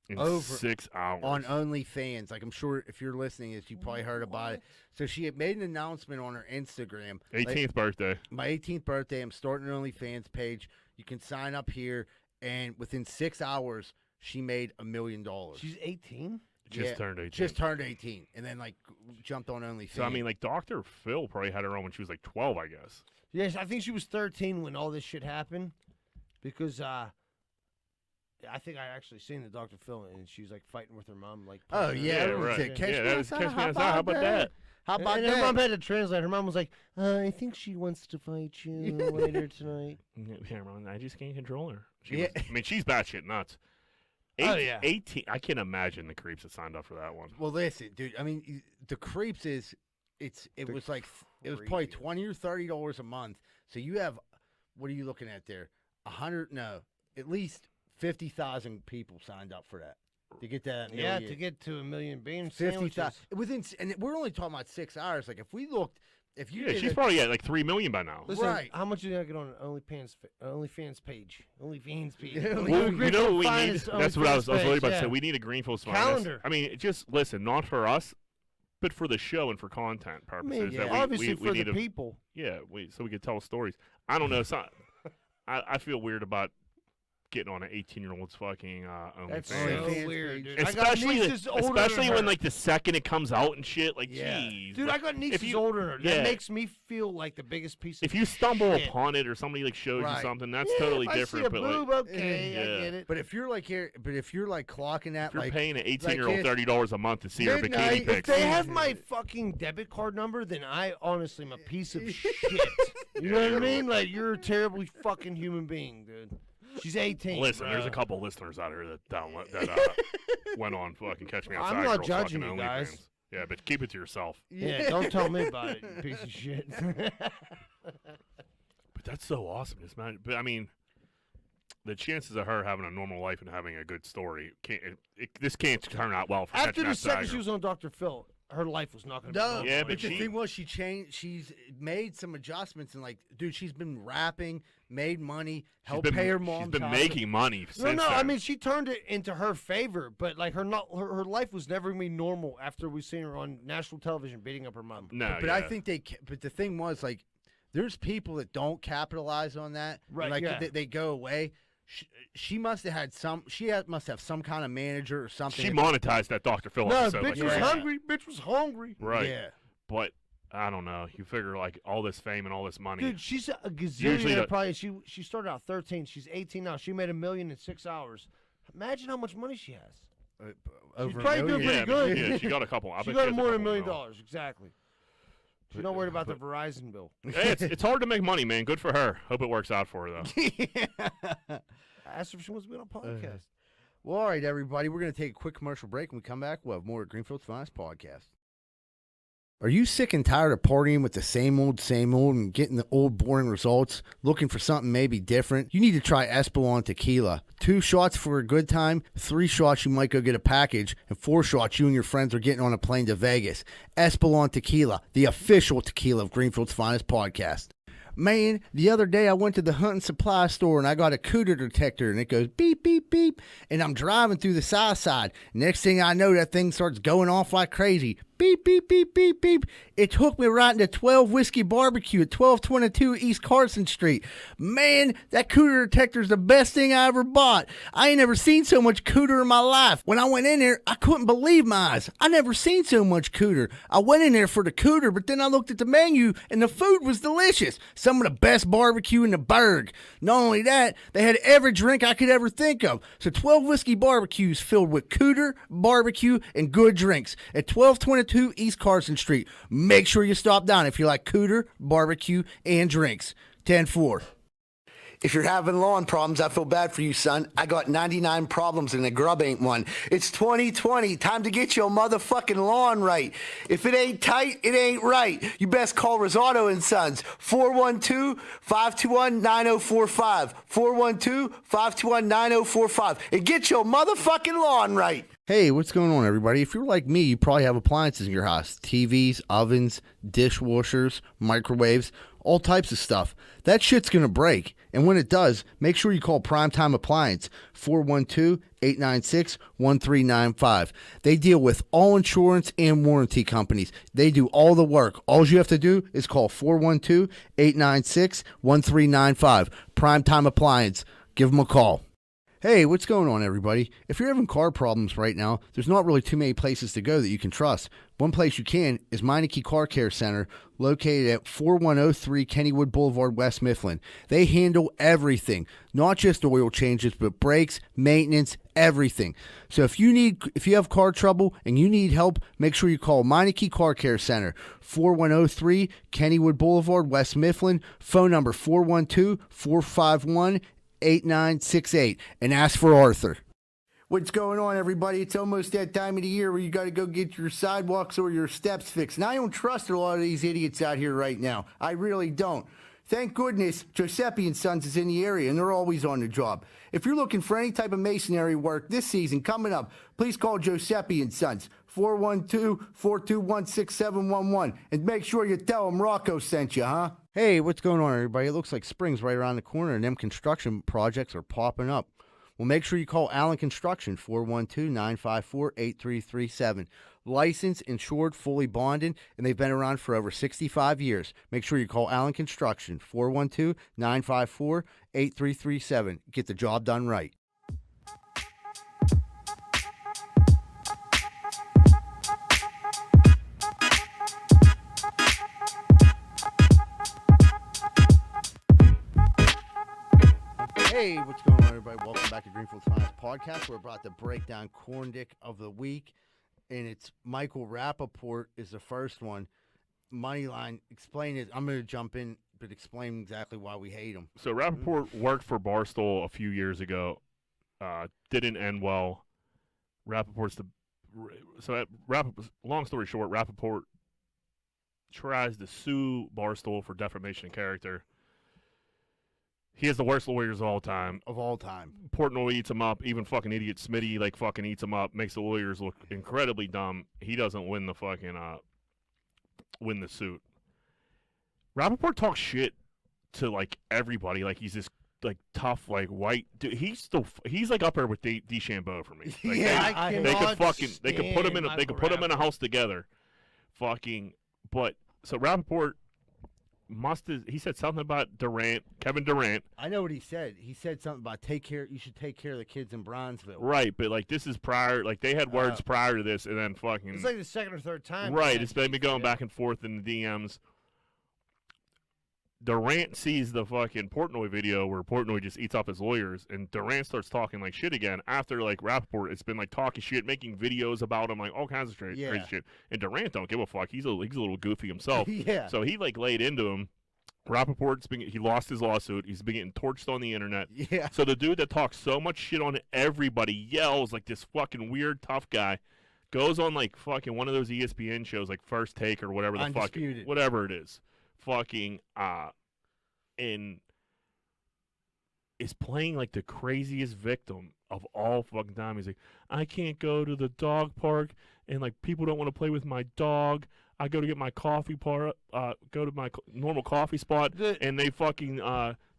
in over 6 hours on OnlyFans. Like, I'm sure if you're listening, you probably heard about it. So she had made an announcement on her Instagram. 18th birthday. My 18th birthday, I'm starting an OnlyFans page. You can sign up here, and within 6 hours, she made $1 million. She's 18? Just turned 18. Just turned 18, and then like jumped on OnlyFans. So I mean, like Dr. Phil probably had her on when she was like 12, I guess. Yes, I think she was 13 when all this shit happened. Because I think I actually seen the Dr. Phil, and she was like fighting with her mom. Like, Oh punching her. yeah, Yeah, it was right. it. Catch Yeah, me that was outside. Catch Me Outside. How about that? How about and her that? mom had to translate. Her mom was like, I think she wants to fight you later tonight. Yeah, Ron, I just can't control her. Yeah. I mean, she's batshit nuts. Oh, yeah. 18. I can't imagine the creeps that signed up for that one. Well, listen, dude. I mean, the creeps is it The was like it was probably creep. $20 or $30 a month. So you have what are you looking at there? 100? No, at least 50,000 people signed up for that to get that. Yeah, million. to get to 1 million bean 50,000 sandwiches. within, and we're only talking about 6 hours. Like if we looked, if you Yeah, did she's it- probably at like 3 million by now. Listen, Right. how much are you gonna get on an OnlyFans page? OnlyFans page. Yeah, Well, Greenfield you know what we need? finest That's what I was OnlyFans really page, about to yeah. say. We need a Greenfield finest. Calendar. I mean, just listen, not for us, but for the show and for content I purposes. mean, yeah. that we, obviously we, for we need the to, people. Yeah, so we could tell stories. I don't know. I feel weird about getting on an 18-year-old's fucking That's OnlyFans. so OnlyFans weird, page. dude. I got Especially, nieces older than especially when her. like the second it comes out and shit. Like, Yeah. jeez, Dude, I got nieces you- older than her. yeah. That makes me feel like the biggest piece of if you stumble shit. upon it or somebody like shows Right. you something, that's Yeah, totally if different. I see a But like, boob, okay, Yeah. I get it. But if you're like here, but if you're like clocking that, if you're like paying an 18-year-old if- $30 a month to see her Midnight, bikini if pics, If they have my fucking debit card number, then I honestly am a piece of shit. You know what I mean? Like, you're a terribly fucking human being, dude. She's 18. listen, there's a bruh. couple listeners out here that went on fucking Catch Me I'm Outside. not girls judging fucking you guys. OnlyFans. Yeah, but keep it to yourself. Yeah, don't tell me about it, you piece of shit. But that's so awesome. Just man, but I mean, the chances of her having a normal life and having a good story this can't turn out well for After Catch Me the second Outside. she was on Dr. Phil, her life was not going to be No, normal. Yeah, but but the she- thing was, she changed. She's made some adjustments, and like, dude, she's been rapping, made money, helped pay her mom. She's been making money since No, I then. mean she turned it into her favor, but like her life was never gonna be normal after we seen her on national television beating up her mom. no, But yeah. I think But the thing was, like, there's people that don't capitalize on that. and, Right, like yeah. they go away. She must have had some. Must have some kind of manager or something. she monetized that Dr. Phil No, episode. bitch like was crazy. hungry. Bitch was hungry. Right. Yeah. But I don't know. You figure like all this fame and all this money. Dude, she's a Usually gazillionaire. the- Probably she started out 13. She's 18 now. She made $1 million in 6 hours. Imagine how much money she has. Over a probably doing million. yeah, pretty I mean, good. yeah, she got a couple. I She bet got has more than $1 couple million. mil. Exactly. She's But- not worried about the but- Verizon bill. Hey, it's hard to make money, man. Good for her. Hope it works out for her though. I asked her if she wants to be on a podcast. Well, all right, everybody. We're going to take a quick commercial break. When we come back, we'll have more of Greenfield's Finest podcast. Are you sick and tired of partying with the same old, and getting the old boring results? Looking for something maybe different? You need to try Espolon Tequila. 2 shots for a good time, 3 shots you might go get a package, and 4 shots you and your friends are getting on a plane to Vegas. Espolon Tequila, the official tequila of Greenfield's Finest Podcast. Man, the other day I went to the hunt and supply store and I got a cooter detector and it goes beep, beep, beep. And I'm driving through the south side. Next thing I know, that thing starts going off like crazy. Beep, beep, beep, beep, beep. It took me right into 12 Whiskey Barbecue at 1222 East Carson Street. Man, that cooter detector is the best thing I ever bought. I ain't never seen so much cooter in my life. When I went in there, I couldn't believe my eyes. I never seen so much cooter. I went in there for the cooter, but then I looked at the menu and the food was delicious. Some of the best barbecue in the burg. Not only that, they had every drink I could ever think of. So 12 Whiskey Barbecues filled with cooter, barbecue, and good drinks at 1222 East Carson Street. Make sure you stop down if you like cooter, barbecue, and drinks. 10-4. If you're having lawn problems, I feel bad for you, son. I got 99 problems and the grub ain't one. It's 2020. Time to get your motherfucking lawn right. If it ain't tight, it ain't right. You best call Rosado and Sons. 412-521-9045. 412-521-9045. And get your motherfucking lawn right. Hey, what's going on, everybody? If you're like me, you probably have appliances in your house. TVs, ovens, dishwashers, microwaves, all types of stuff. That shit's going to break. And when it does, make sure you call Primetime Appliance, 412-896-1395. They deal with all insurance and warranty companies. They do all the work. All you have to do is call 412-896-1395. Primetime Appliance. Give them a call. Hey, what's going on, everybody? If you're having car problems right now, there's not really too many places to go that you can trust. One place you can is Meineke Car Care Center, located at 4103 Kennywood Boulevard, West Mifflin. They handle everything, not just oil changes, but brakes, maintenance, everything. So if you have car trouble and you need help, make sure you call Meineke Car Care Center, 4103 Kennywood Boulevard, West Mifflin. Phone number 412-451-8968, and ask for Arthur. What's going on, everybody? It's almost that time of the year where you got to go get your sidewalks or your steps fixed. And I don't trust a lot of these idiots out here right now. I really don't. Thank goodness Giuseppe & Sons is in the area, and they're always on the job. If you're looking for any type of masonry work this season coming up, please call Giuseppe & Sons, 412-421-6711, and make sure you tell them Rocco sent you, huh? Hey, what's going on, everybody? It looks like spring's right around the corner, and them construction projects are popping up. Well, make sure you call Allen Construction, 412-954-8337. Licensed, insured, fully bonded, and they've been around for over 65 years. Make sure you call Allen Construction, 412-954-8337. Get the job done right. Hey, what's going on, everybody? Welcome back to Greenfield's Finest Podcast. We're about to break down Corn Dick of the Week, and it's Michael Rappaport is the first one. Moneyline, explain it. I'm going to jump in, but explain exactly why we hate him. So Rappaport worked for Barstool a few years ago. Didn't end well. Long story short, Rappaport tries to sue Barstool for defamation of character. He has the worst lawyers of all time. Portnoy eats him up. Even fucking idiot Smitty fucking eats him up. Makes the lawyers look incredibly dumb. He doesn't win the fucking win the suit. Rappaport talks shit to everybody. He's this tough white dude. He's up there with DeChambeau for me. They could put him in a house together. Fucking, but so Rappaport. He said something about Kevin Durant. I know what he said. He said something about you should take care of the kids in Bronzeville. Right, but this is prior, they had words prior to this, and then fucking. It's like the second or third time. Right, it's been going back and forth in the DMs. Durant sees the fucking Portnoy video where Portnoy just eats up his lawyers, and Durant starts talking shit again after Rappaport. It's been talking shit, making videos about him, all kinds of crazy shit. And Durant don't give a fuck. He's a little goofy himself. Yeah. So he laid into him. Rappaport's he lost his lawsuit. He's been getting torched on the internet. Yeah. So the dude that talks so much shit on everybody yells like this fucking weird tough guy, goes on like fucking one of those ESPN shows, like First Take or whatever the Undisputed. whatever it is, fucking and is playing like the craziest victim of all fucking time. He's like, I can't go to the dog park, and like people don't want to play with my dog. I go to get my coffee go to my normal coffee spot, and they fucking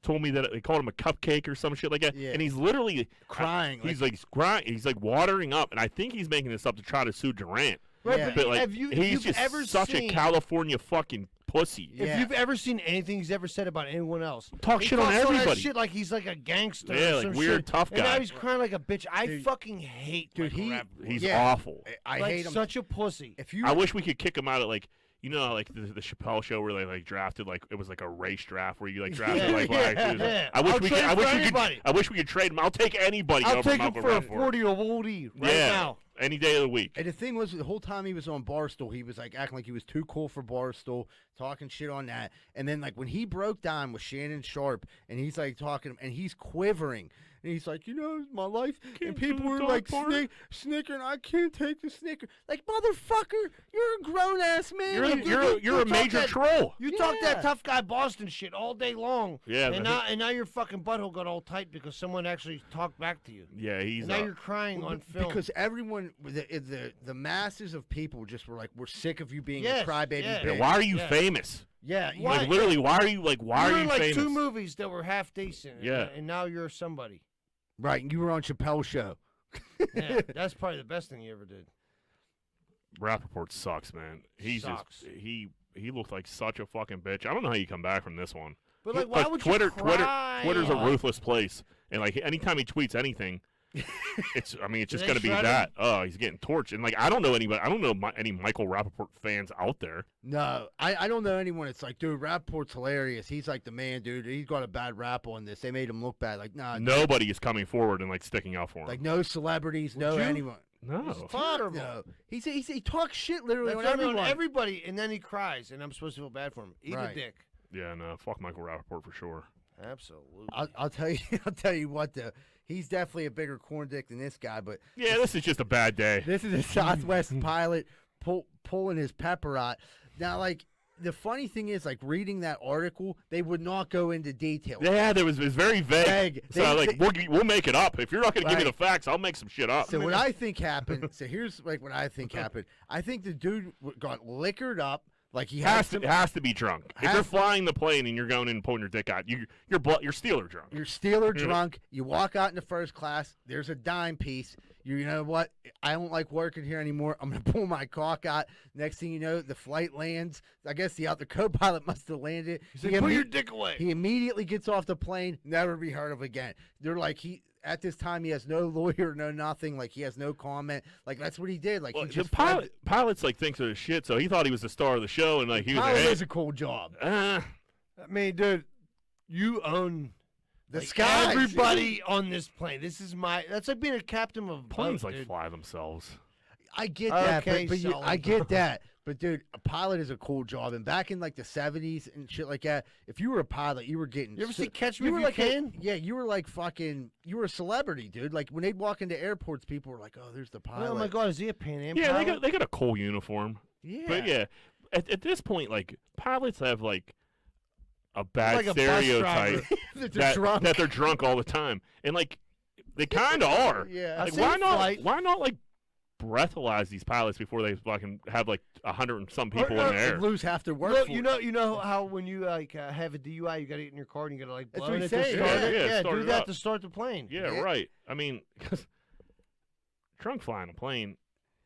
told me that they called him a cupcake or some shit like that. Yeah. And he's literally Crying. He's like crying. He's like watering up, and I think he's making this up to try to sue Durant. Right, Yeah. But like, have you he's just ever such seen, a California fucking pussy. Yeah. If you've ever seen anything he's ever said about anyone else, Talk he shit on talks all that everybody. shit like he's like a gangster. Yeah, or like some weird shit. tough And now guy. he's crying like a bitch. I Dude. fucking hate Dude, Michael he- Rappaport. He's Yeah. awful. I like hate him. such a pussy. If you, I wish we could kick him out of like, you know, like the Chappelle show where they like drafted, like it was like a race draft where you like drafted Yeah, like black dudes. yeah. I wish I'll we trade could. I for wish we could. anybody. I wish we could trade him. I'll take anybody I'll over take him Michael for a Rappaport. 40 of oldie right yeah, now. any day of the week. and the thing was, the whole time he was on Barstool, he was like acting like he was too cool for Barstool, talking shit on that. And then like when he broke down with Shannon Sharp, and he's like talking, and he's quivering, and he's like, you know, my life, Can't and people do the were dog like part. snickering. I can't take the snicker. Like motherfucker, you're a grown ass man. You're Like, you're a talk major that- troll. You talk Yeah. that tough guy Boston shit all day long. Yeah, and now your fucking butthole got all tight because someone actually talked back to you. Yeah, he's And now you're crying on film. because everyone, the masses of people just were like, we're sick of you being Yes, a crybaby yeah. Yeah, bitch. why are you Yeah. famous? Yeah, Why? Like literally, why are you why you are were you in like famous? 2 movies that were half decent. Yeah. And now you're somebody. right. You were on Chappelle's show. Yeah, that's probably the best thing you ever did. Rappaport sucks, man. He's Sucks. just he looked like such a fucking bitch. I don't know how you come back from this one. But like, why would Twitter, you cry? Twitter's a ruthless place, and like anytime he tweets anything, it's Do just they gonna be shred that. Oh, he's getting torched, and like I don't know anybody. I don't know any Michael Rappaport fans out there. No, I don't know anyone. It's like, dude, Rapport's hilarious. He's like the man, dude. He's got a bad rap on this. They made him look bad. Like, nah, Nobody is coming forward and like sticking out for him. like no celebrities, no you? anyone. no, Terrible. No, he talks shit literally That's on on everyone. everybody, and then he cries, and I'm supposed to feel bad for him. Eat Right. a dick. yeah, no, fuck Michael Rappaport for sure. Absolutely. I'll tell you, I'll tell you what though. He's definitely a bigger corn dick than this guy, but Yeah, this is just a bad day. this is a Southwest pilot pulling his pepper out. Now, like, the funny thing is, like, reading that article, they would not go into detail. Yeah, it was very vague. Vague. So They- we'll make it up. If you're not gonna give me the Right. facts, I'll make some shit up. So what I think happened. So here's like what I think happened. I think the dude got liquored up. Like he had some, has to be drunk. If Has you're to- flying the plane and you're going in and pulling your dick out, you're Steeler drunk. You're Steeler drunk. You walk out into first class. There's a dime piece. You know what? I don't like working here anymore. I'm gonna pull my cock out. Next thing you know, the flight lands. I guess the co-pilot must have landed. He's like, put your dick away. He immediately gets off the plane. Never be heard of again. They're like at this time he has no lawyer, no nothing. Like he has no comment. Like that's what he did. Like Well, he the just pilots like thinks of his shit, so he thought he was the star of the show, and like he was Pilot like, hey, is a cool job. I mean, dude, you own The like, skies. everybody on this plane. This is that's like being a captain of a planes boat, like dude. fly themselves. I get that, Okay, but Sully. I get that. But dude, a pilot is a cool job. And back in like the 70s and shit like that, if you were a pilot, you were getting. You ever so- see Catch Me If were You like Can? yeah, you were like fucking. You were a celebrity, dude. Like when they'd walk into airports, people were like, "Oh, there's the pilot." Oh my God, is he a Pan Am Yeah, pilot? they got a cool uniform, Yeah. but yeah, at this point, like pilots have like a bad Like a bus stereotype That they're drunk. that they're drunk all the time, and like they kind of are. Yeah. I Like, seen why not? Flight. Why not like breathalyze these pilots before they fucking have like 100 and some people in the They air? lose half their work. Look, for you it. know how when you like have a DUI, you got to get in your car and you got to like That's blow what it he's to saying. start it. Yeah, start do it that up. to start the plane. Yeah, Yeah. right. I mean, 'cause drunk flying a plane,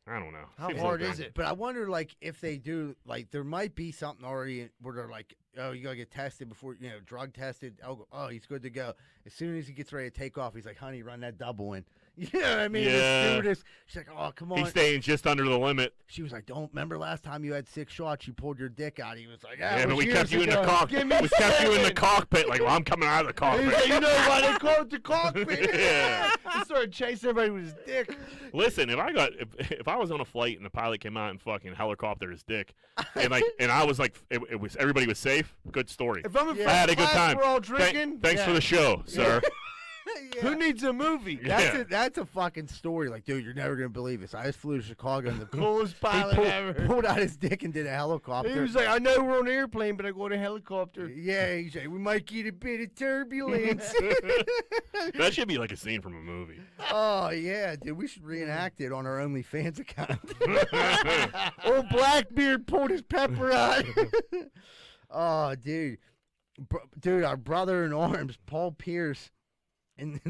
I don't know. How Seems hard like is it? But I wonder, like, if they do, like, there might be something already where they're like, oh, you gotta get tested before, drug tested. Oh, he's good to go. As soon as he gets ready to take off, he's like, honey, run that double in. You know what I mean? Yeah. The stewardess, she's like, oh, come on. He's staying just under the limit. She was like, don't remember last time you had 6 shots, you pulled your dick out. He was like, Yeah, it but was we kept years you in the ago. cockpit. Give me We kept you in the 7. cockpit. Like, well, I'm coming out of the He's cockpit. like, you know why they call it the cockpit? Yeah. He started chasing everybody with his dick. Listen, if I was on a flight and the pilot came out and fucking helicoptered his dick, and I was like, it was everybody was safe. Good story. If I'm in Yeah. first I had a good class, time. we're all drinking. Thanks for the show, sir. Who needs a movie? Yeah. That's a fucking story. Like, dude, you're never gonna believe this. I just flew to Chicago and the Coolest pilot ever. pulled out his dick and did a helicopter. He was like, I know we're on an airplane, but I go on a helicopter. Yeah, he's like, we might get a bit of turbulence. That should be like a scene from a movie. Oh yeah, dude, we should reenact it on our OnlyFans account. Old Blackbeard pulled his pepper out. Oh, dude, dude, our brother in arms, Paul Pierce, and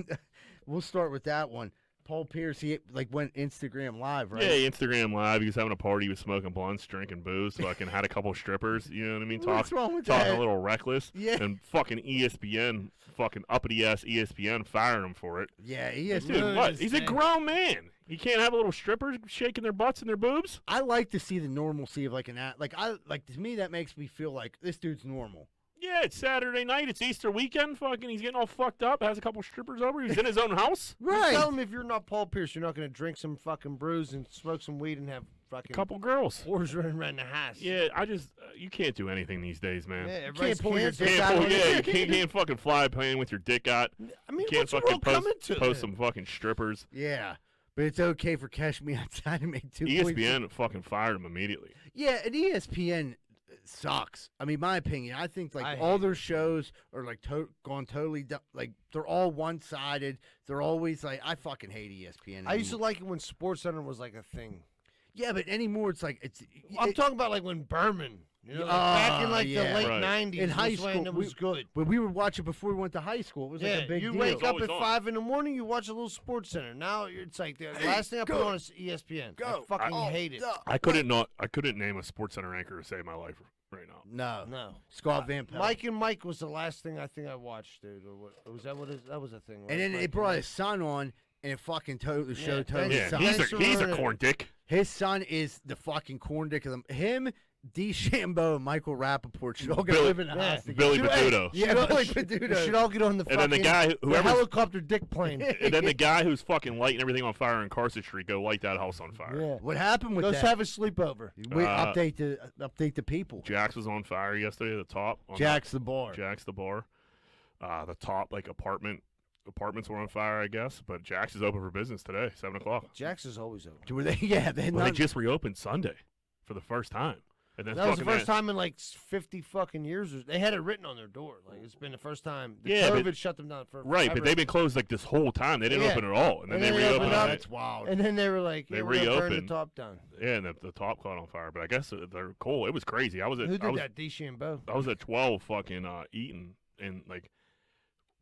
we'll start with that one. Paul Pierce, he like went Instagram live, right? Yeah, Instagram live. He was having a party. He was smoking blunts, drinking booze. Fucking had a couple strippers. You know what I mean? What's wrong with talking that? a little reckless. Yeah. And fucking ESPN, fucking uppity ass ESPN, firing him for it. Yeah, he is. Dude, what? He's a grown man. He can't have a little strippers shaking their butts and their boobs. I like to see the normalcy of like to me that makes me feel like this dude's normal. Yeah, it's Saturday night. It's Easter weekend. Fucking, he's getting all fucked up. Has a couple strippers over. He's in his own house. Right. Tell him if you're not Paul Pierce, you're not going to drink some fucking brews and smoke some weed and have fucking Couple girls. whores running around the house. Yeah, I just you can't do anything these days, man. Yeah, Can't everybody's pull your canceled. dick Can't out pull, of yeah, it. you can't fucking fly plane with your dick out. I mean, You can't what's the fucking world coming to? post some fucking strippers. Yeah, but it's okay for Cash Me Outside to make 2 ESPN fucking fired him immediately. Yeah, and ESPN sucks. I mean, my opinion. I think I like hate all their shows are like gone totally like they're all one sided. They're always like I fucking hate ESPN. I used to anymore. like it when SportsCenter was like a thing. Yeah, but anymore it's like it's. I'm it- talking about like when Berman, you know, like Ah, back in like yeah. the late Right. 90s. In high this way, school, and it was good. When we would watch it before we went to high school, it was Yeah, like a big you deal. wake up always at on. 5 in the morning, you watch a little SportsCenter. Now it's like the last thing I put go. on is ESPN. Go. I fucking Oh, hate it. no. I couldn't name a SportsCenter anchor to save my life right now. No, No. Scott Van Pelt. Mike and Mike was the last thing I think I watched, dude. Or what was that? That was a thing. Right? and then Mike they brought Mike. his son on, and it fucking the show Yeah, totally Yeah, sucked. he's a Spencer- corn dick. His son is the fucking corn dick of them. Him, DeChambeau, and Michael Rappaport should all get Billy- live in a yeah. house together. Billy Should- hey, Batuto. Yeah, should all- Billy should- Batuto. We should all get on the And then the fucking guy the whoever helicopter dick plane. and then the guy who's fucking lighting everything on fire in Carson Street, go light that house on fire. Yeah. What happened with Go that? have a sleepover. We Uh, update the people. Jax was on fire yesterday at the top. on Jack's the bar. Jack's the bar. The top like apartments were on fire, I guess. But Jack's is open for business today, 7:00. Jax is always open. Were they? Yeah, they Well, they just reopened Sunday for the first time. And then That was the fucking first time in like 50 fucking years. They had it written on their door. Like it's been the first time. The Yeah, COVID but- shut them down for Right, but forever. they've been closed like this whole time. They didn't Yeah. open at all, and then And they then they reopened. opened up. on it. That's wild. And then they were like, They yeah, we're gonna burn the reopened. top down. Yeah, and the top caught on fire. But I guess they're cool. It was crazy. I was at Who I did was, that? DeChambeau. I was at 12 fucking eating, and like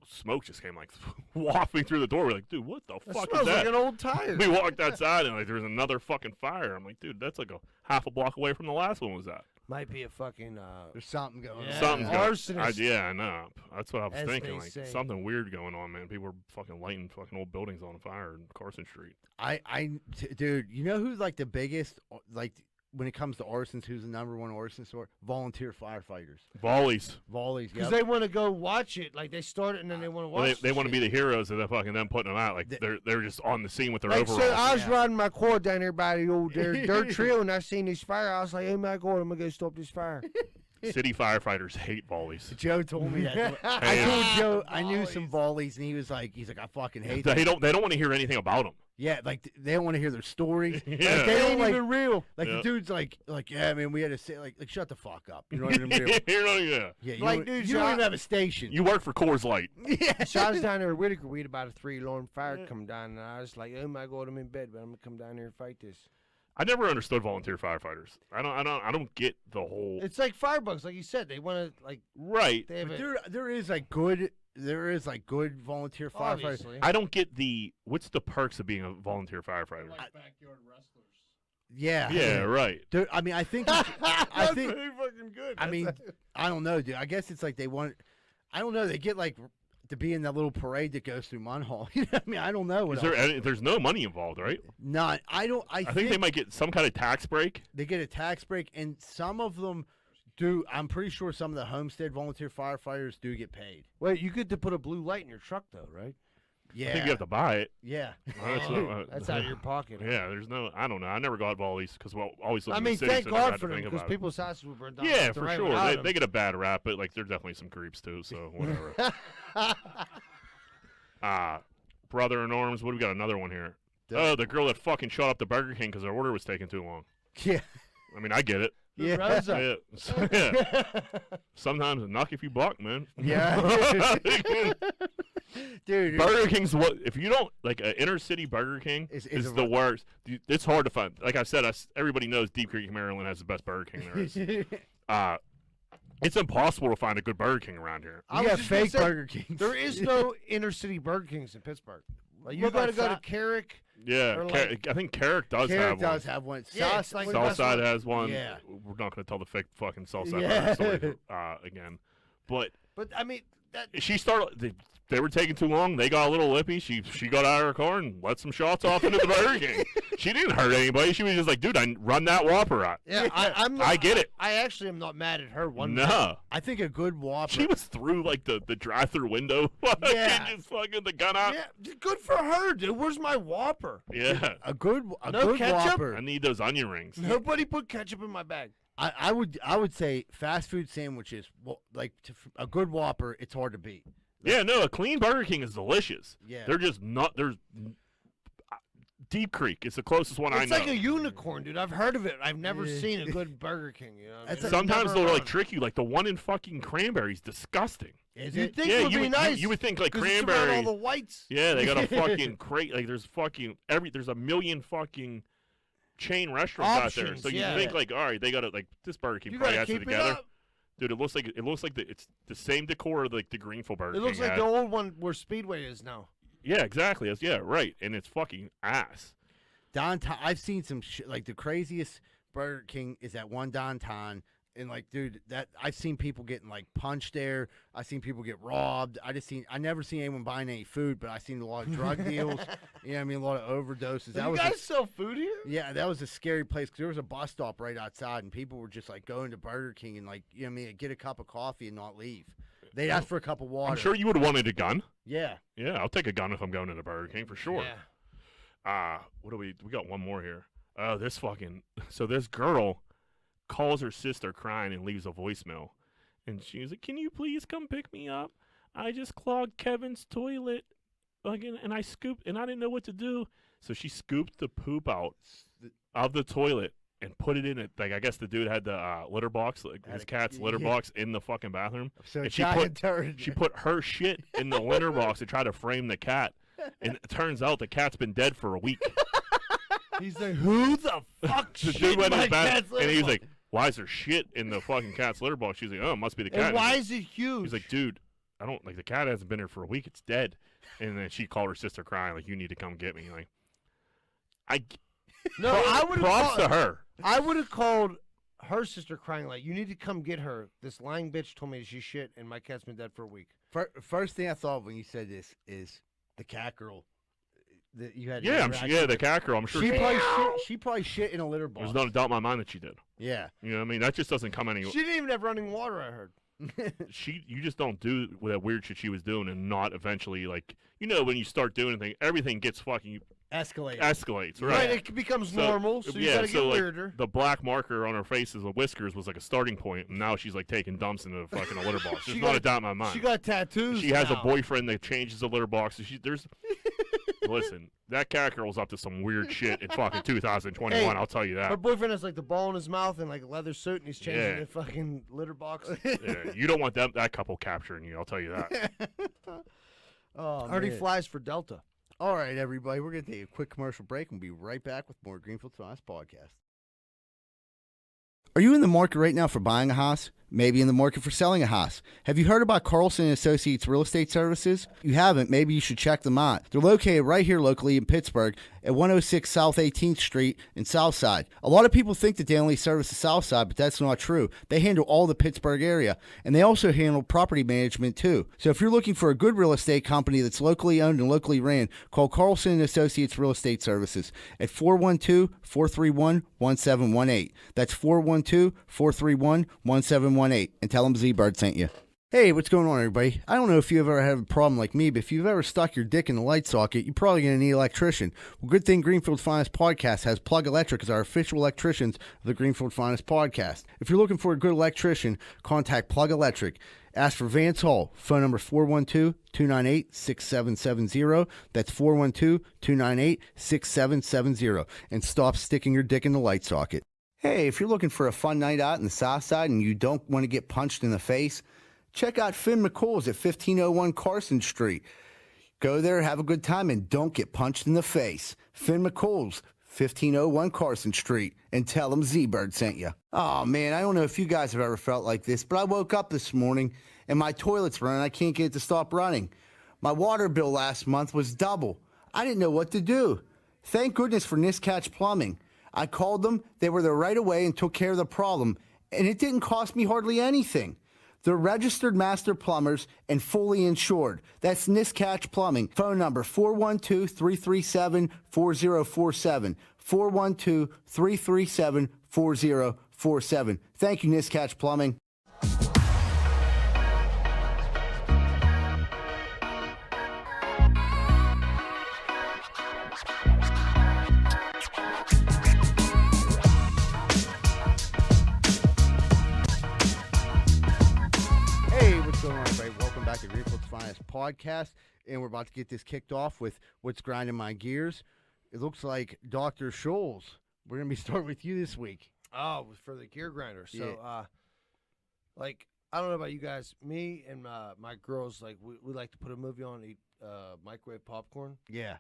smoke just came like wafting through the door. We're like, dude, what the That fuck smells is that? like an old tire. We walked outside and like there's another fucking fire. I'm like, dude, that's like a half a block away from the last one. Was that? Might be a fucking. There's something going Yeah. on. Something's going. arsonist. Yeah, I know. That's what I was As thinking. they Like say. something weird going on, man. People are fucking lighting fucking old buildings on fire in Carson Street. Dude, you know who's like the biggest, like when it comes to arsons, who's the number one arson store? Volunteer firefighters. Volleys. Volleys. Because Yep. they want to go watch it. Like they start it and then they want to watch. Well, the they want to be shit. the heroes of the fucking them putting them out. Like The- they're just on the scene with their Like, overalls. so I was Yeah. riding my quad down here by the old dirt trail and I seen this fire. I was like, oh my God, I'm going to go stop this fire. City firefighters hate volleys. Joe told me that. I Hey, told Joe I knew some volleys, and he's like, I fucking hate them. They don't want to hear anything about them. Yeah, like they don't want to hear their stories. Yeah. Like, They they don't ain't like, even real. like Yeah. the dude's like, yeah, man, we had to say, like, shut the fuck up. You know what I mean? Yeah. Yeah, you, Like, don't, dude, you don't I- even have a station. You work for Coors Light. yeah, So I was down there at Whitaker. We had about a 3-alarm fire come down, and I was like, "Oh my God, I'm in bed, but I'm gonna come down here and fight this." I never understood volunteer firefighters. I don't get the whole It's like firebugs, like you said. They want to like right. they have but a, there is good volunteer firefighters. obviously. I don't get what's the perks of being a volunteer They're firefighter. like backyard wrestlers. Yeah, Yeah, right. Dude, I mean, I think I think pretty fucking good. I mean, I don't know, dude. I guess it's like they want. I don't know. They get like to be in that little parade that goes through Munhall. You know what I mean? I don't know. What Is there else. there's no money involved, right? Not. I don't. I, I think they might get some kind of tax break. they get a tax break, and some of them do. I'm pretty sure some of the homestead volunteer firefighters do get paid. wait, you get to put a blue light in your truck though, right? Yeah. I think you have to buy it. Yeah. That's, That's out of your pocket. Yeah, there's no. I don't know. I never got volleys because always lived I in mean, the city, thank so never God had for to them think because about it. people's houses were burned down. Yeah, left and for right sure. without They get a bad rap, but like there's definitely some creeps too. So whatever. brother in arms. What do we got? Another one here. The girl that fucking shut up the Burger King because her order was taking too long. Yeah. I mean, I get it. Yeah. Rosa. Yeah. Sometimes a knock if you buck, man. Yeah. Dude. Burger King's what if you don't like an inner city Burger King Is is a- the worst. It's hard to find. Like I said, everybody knows Deep Creek, Maryland has the best Burger King there is. It's impossible to find a good Burger King around here. I You was got just gonna fake say, Burger Kings. There is no inner city Burger Kings in Pittsburgh. Like you What got to about go to South- Carrick. Yeah, Or like- I think Carrick does Carrot have does one. have one. Yeah, it's like the best Southside one. has one. Yeah. We're not going to tell the fake fucking Southside Yeah. story again. But But I mean, that she started. They were taking too long. They got a little lippy. She got out of her car and let some shots off into the Burger King. She didn't hurt anybody. She was just like, dude, I run that Whopper out. yeah, I'm. I get it. I actually am not mad at her one bit. No. I think a good Whopper. She was through like the drive-through window. Yeah. Just fucking the gun out. Yeah, good for her, dude. Where's my Whopper? Yeah. a good No good ketchup? Whopper. I need those onion rings. Nobody put ketchup in my bag. I would say fast food sandwiches. Well, like a good Whopper, it's hard to beat. Yeah, no, a clean Burger King is delicious. Yeah. They're just not. There's Deep Creek is the closest one I It's know. like a unicorn, dude. I've heard of it. I've never Yeah. seen a good Burger King. You know, what I That's mean? like- Sometimes Never they'll like around. trick you. Like the one in fucking Cranberry's disgusting. Is You'd it? think Yeah, it would you be would- nice. you would think, like, 'cause it's around Cranberry- all the whites. Yeah, they got a fucking crate. Like there's fucking there's a million fucking chain restaurants out there. Options, So you yeah. think like, all right, they got it. Like this Burger King You probably gotta has it keep it together. up. Dude, it looks like it's the same decor of like the Greenfield Burger It looks King like had. the old one where Speedway is now. Yeah, exactly. Yeah, right. And it's fucking ass. Downtown. I've seen some shit. Like the craziest Burger King is at one downtown. And like, dude, that I've seen people getting like punched there. I've seen people get robbed. I never seen anyone buying any food, but I seen a lot of drug deals. You know what I mean? A lot of overdoses. That you was guys sell food here? yeah, that was a scary place because there was a bus stop right outside, and people were just like going to Burger King and like, you know what I mean, get a cup of coffee and not leave. They'd ask for a cup of water. I'm sure you would have wanted a gun. Yeah. Yeah, I'll take a gun if I'm going to the Burger King for sure. Yeah. What do we got one more here. So this girl calls her sister crying and leaves a voicemail. And she's like, "Can you please come pick me up? I just clogged Kevin's toilet again and I didn't know what to do." So she scooped the poop out of the toilet and put it in it. Like I guess the dude had the litter box, like his cat's litter yeah. box in the fucking bathroom. So And giant turd. She put her shit in the litter box to try to frame the cat. And it turns out the cat's been dead for a week. He's like, who the fuck The shit dude went in my his bath, cat's and he was litter like, "Why is there shit in the fucking cat's litter box?" She's like, "Oh, it must be the box? cat." And why is it huge? He's like, "Dude, I don't like the cat hasn't been here for a week. It's dead." And then she called her sister crying, like, "You need to come get me." Like, no, I would have props to her. I would have called her sister crying like, "You need to come get her. This lying bitch told me she shit, and my cat's been dead for a week." First thing I thought when you said this is the cat girl. That you had. Yeah, interaction the cat girl. I'm sure She she, probably shit in a litter box. there's no doubt in my mind that she did. Yeah. You know what I mean? That just doesn't come any. She didn't even have running water. I heard. You just don't do that weird shit she was doing and not eventually, like, you know, when you start doing anything, everything gets fucking Escalate. escalates, Right, right? it becomes So, normal, so you yeah, gotta so, get like, weirder. The black marker on her face as the whiskers was like a starting point, and now she's like taking dumps into the fucking litter box. There's She not got- a doubt in my mind. She got tattoos. She has a now. boyfriend that changes the litter box. Listen, that cat girl's up to some weird shit in fucking 2021. Hey, I'll tell you Her that. boyfriend has like the ball in his mouth and like a leather suit, and he's changing Yeah. the fucking litter box. Yeah, you don't want that couple capturing you. I'll tell you that. Oh, Already man. flies for Delta. All right, everybody. We're going to take a quick commercial break and we'll be right back with more Greenfield's Finest podcast. Are you in the market right now for buying a house? Maybe in the market for selling a house. Have you heard about Carlson & Associates Real Estate Services? If you haven't, maybe you should check them out. They're located right here locally in Pittsburgh at 106 South 18th Street in Southside. A lot of people think that they only service the Southside, but that's not true. They handle all the Pittsburgh area, and they also handle property management too. So if you're looking for a good real estate company that's locally owned and locally ran, call Carlson & Associates Real Estate Services at 412-431-1718. That's 412-431-1718, and tell them Z-Bird sent you. Hey, what's going on, everybody? I don't know if you've ever had a problem like me, but if you've ever stuck your dick in the light socket, you're probably going to need an electrician. Well, good thing Greenfield's Finest Podcast has Plug Electric as our official electricians of the Greenfield Finest Podcast. If you're looking for a good electrician, contact Plug Electric. Ask for Vance Hall. Phone number 412-298-6770. That's 412-298-6770. And stop sticking your dick in the light socket. Hey, if you're looking for a fun night out in the South Side and you don't want to get punched in the face, check out Finn McCool's at 1501 Carson Street. Go there, have a good time, and don't get punched in the face. Finn McCool's, 1501 Carson Street, and tell them Z-Bird sent you. Oh, man, I don't know if you guys have ever felt like this, but I woke up this morning, and my toilet's running. I can't get it to stop running. My water bill last month was double. I didn't know what to do. Thank goodness for Niscatch Plumbing. I called them. They were there right away and took care of the problem, and it didn't cost me hardly anything. They're registered master plumbers and fully insured. That's Niscatch Plumbing. Phone number 412-337-4047. 412-337-4047. Thank you, Niscatch Plumbing. The Greenfield's Finest Podcast, and we're about to get this kicked off with what's grinding my gears. It looks like Dr. Scholes. We're gonna be starting with you this week. Oh, for the gear grinder. So, like, I don't know about you guys. Me and my girls, like, we like to put a movie on and eat microwave popcorn. Yeah.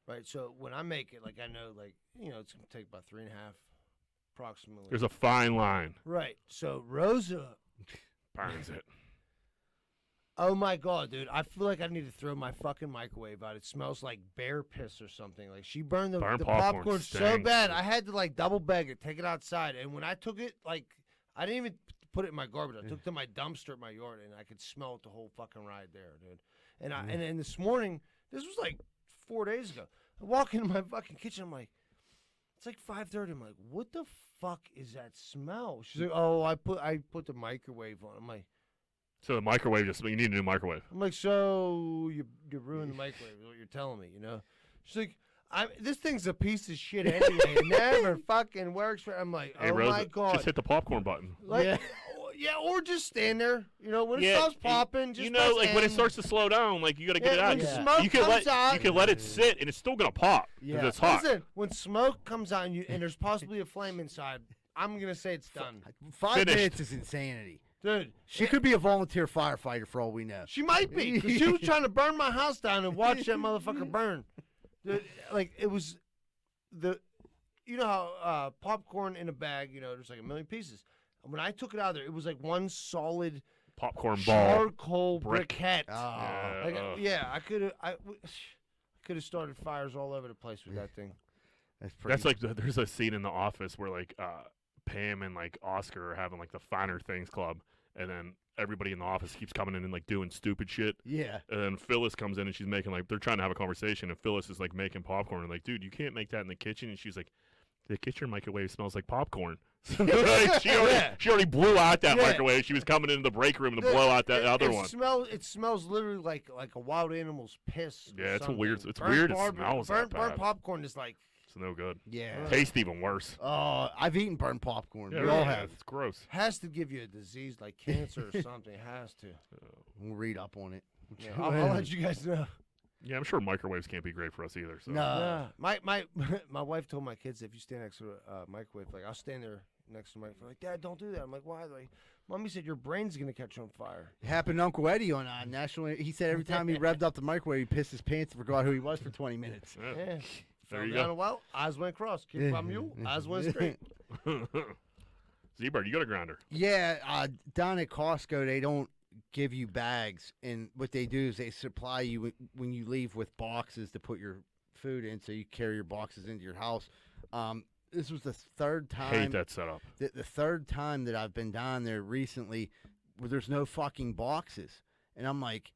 Right. So when I make it, like, I know, like, you know, it's gonna take about 3.5, approximately. There's a fine line. Right. So Rosa Burns it. Oh my God, dude! I feel like I need to throw my fucking microwave out. It smells like bear piss or something. Like she burned the popcorn so stinks. bad, I had to like double bag it, take it outside. And when I took it, like I didn't even put it in my garbage. I took it to my dumpster at my yard, and I could smell it the whole fucking ride there, dude. And and then this morning, this was like 4 days ago. I walk into my fucking kitchen. I'm like, it's like 5:30. I'm like, what the fuck is that smell? She's like, oh, I put the microwave on. I'm like. So the microwave you need a new microwave. I'm like, so you ruined the microwave is what you're telling me, you know? She's like, this thing's a piece of shit anyway. It never fucking works. I'm like, hey, oh Rosa, my God. just hit the popcorn button. Like, yeah, or just stand there. You know, when it starts popping, just like when it starts to slow down, like you got to get it out. When smoke you comes out. You can let it sit, and it's still gonna pop because it's hot. Listen, when smoke comes out and there's possibly a flame inside, I'm gonna say it's done. 5 minutes is insanity. Dude, she could be a volunteer firefighter for all we know. She might be. 'Cause she was trying to burn my house down and watch that motherfucker burn. Dude, like, it was you know how popcorn in a bag, you know, there's like a million pieces. When I took it out of there, it was like one solid popcorn ball. Charcoal briquette. Oh. I could have started fires all over the place with that thing. That's like there's a scene in The Office where like Pam and like Oscar are having like the Finer Things Club, and then everybody in the office keeps coming in and like doing stupid shit. Yeah. And then Phyllis comes in and she's making like they're trying to have a conversation, and Phyllis is like making popcorn and like, dude, you can't make that in the kitchen. And she's like, the kitchen microwave smells like popcorn. Like, she already blew out that microwave. She was coming into the break room to blow out that other one. It smells literally like a wild animal's piss. Yeah, it's weird. It's burnt weird. It smells burnt bad. popcorn is like. It's no good. Yeah. Tastes even worse. Oh, I've eaten burnt popcorn. Yeah, we all have. It's gross. Has to give you a disease like cancer or something. It has to. We'll read up on it. Yeah, I'll let you guys know. Yeah, I'm sure microwaves can't be great for us either. So. No. My wife told my kids, if you stand next to a microwave, like I'll stand there next to the microwave. Like, Dad, don't do that. I'm like, why? Like, Mommy said your brain's gonna catch on fire. It happened to Uncle Eddie on National. He said every time he revved up the microwave, he pissed his pants and forgot who he was for 20 minutes. Yeah. There Fell you down go. a well, eyes went cross. Keep from you, eyes went straight. Z-Bird, you got a grinder. Yeah, down at Costco, they don't give you bags, and what they do is they supply you when you leave with boxes to put your food in, so you carry your boxes into your house. This was the third time. Hate that setup. The third time that I've been down there recently where there's no fucking boxes, and I'm like,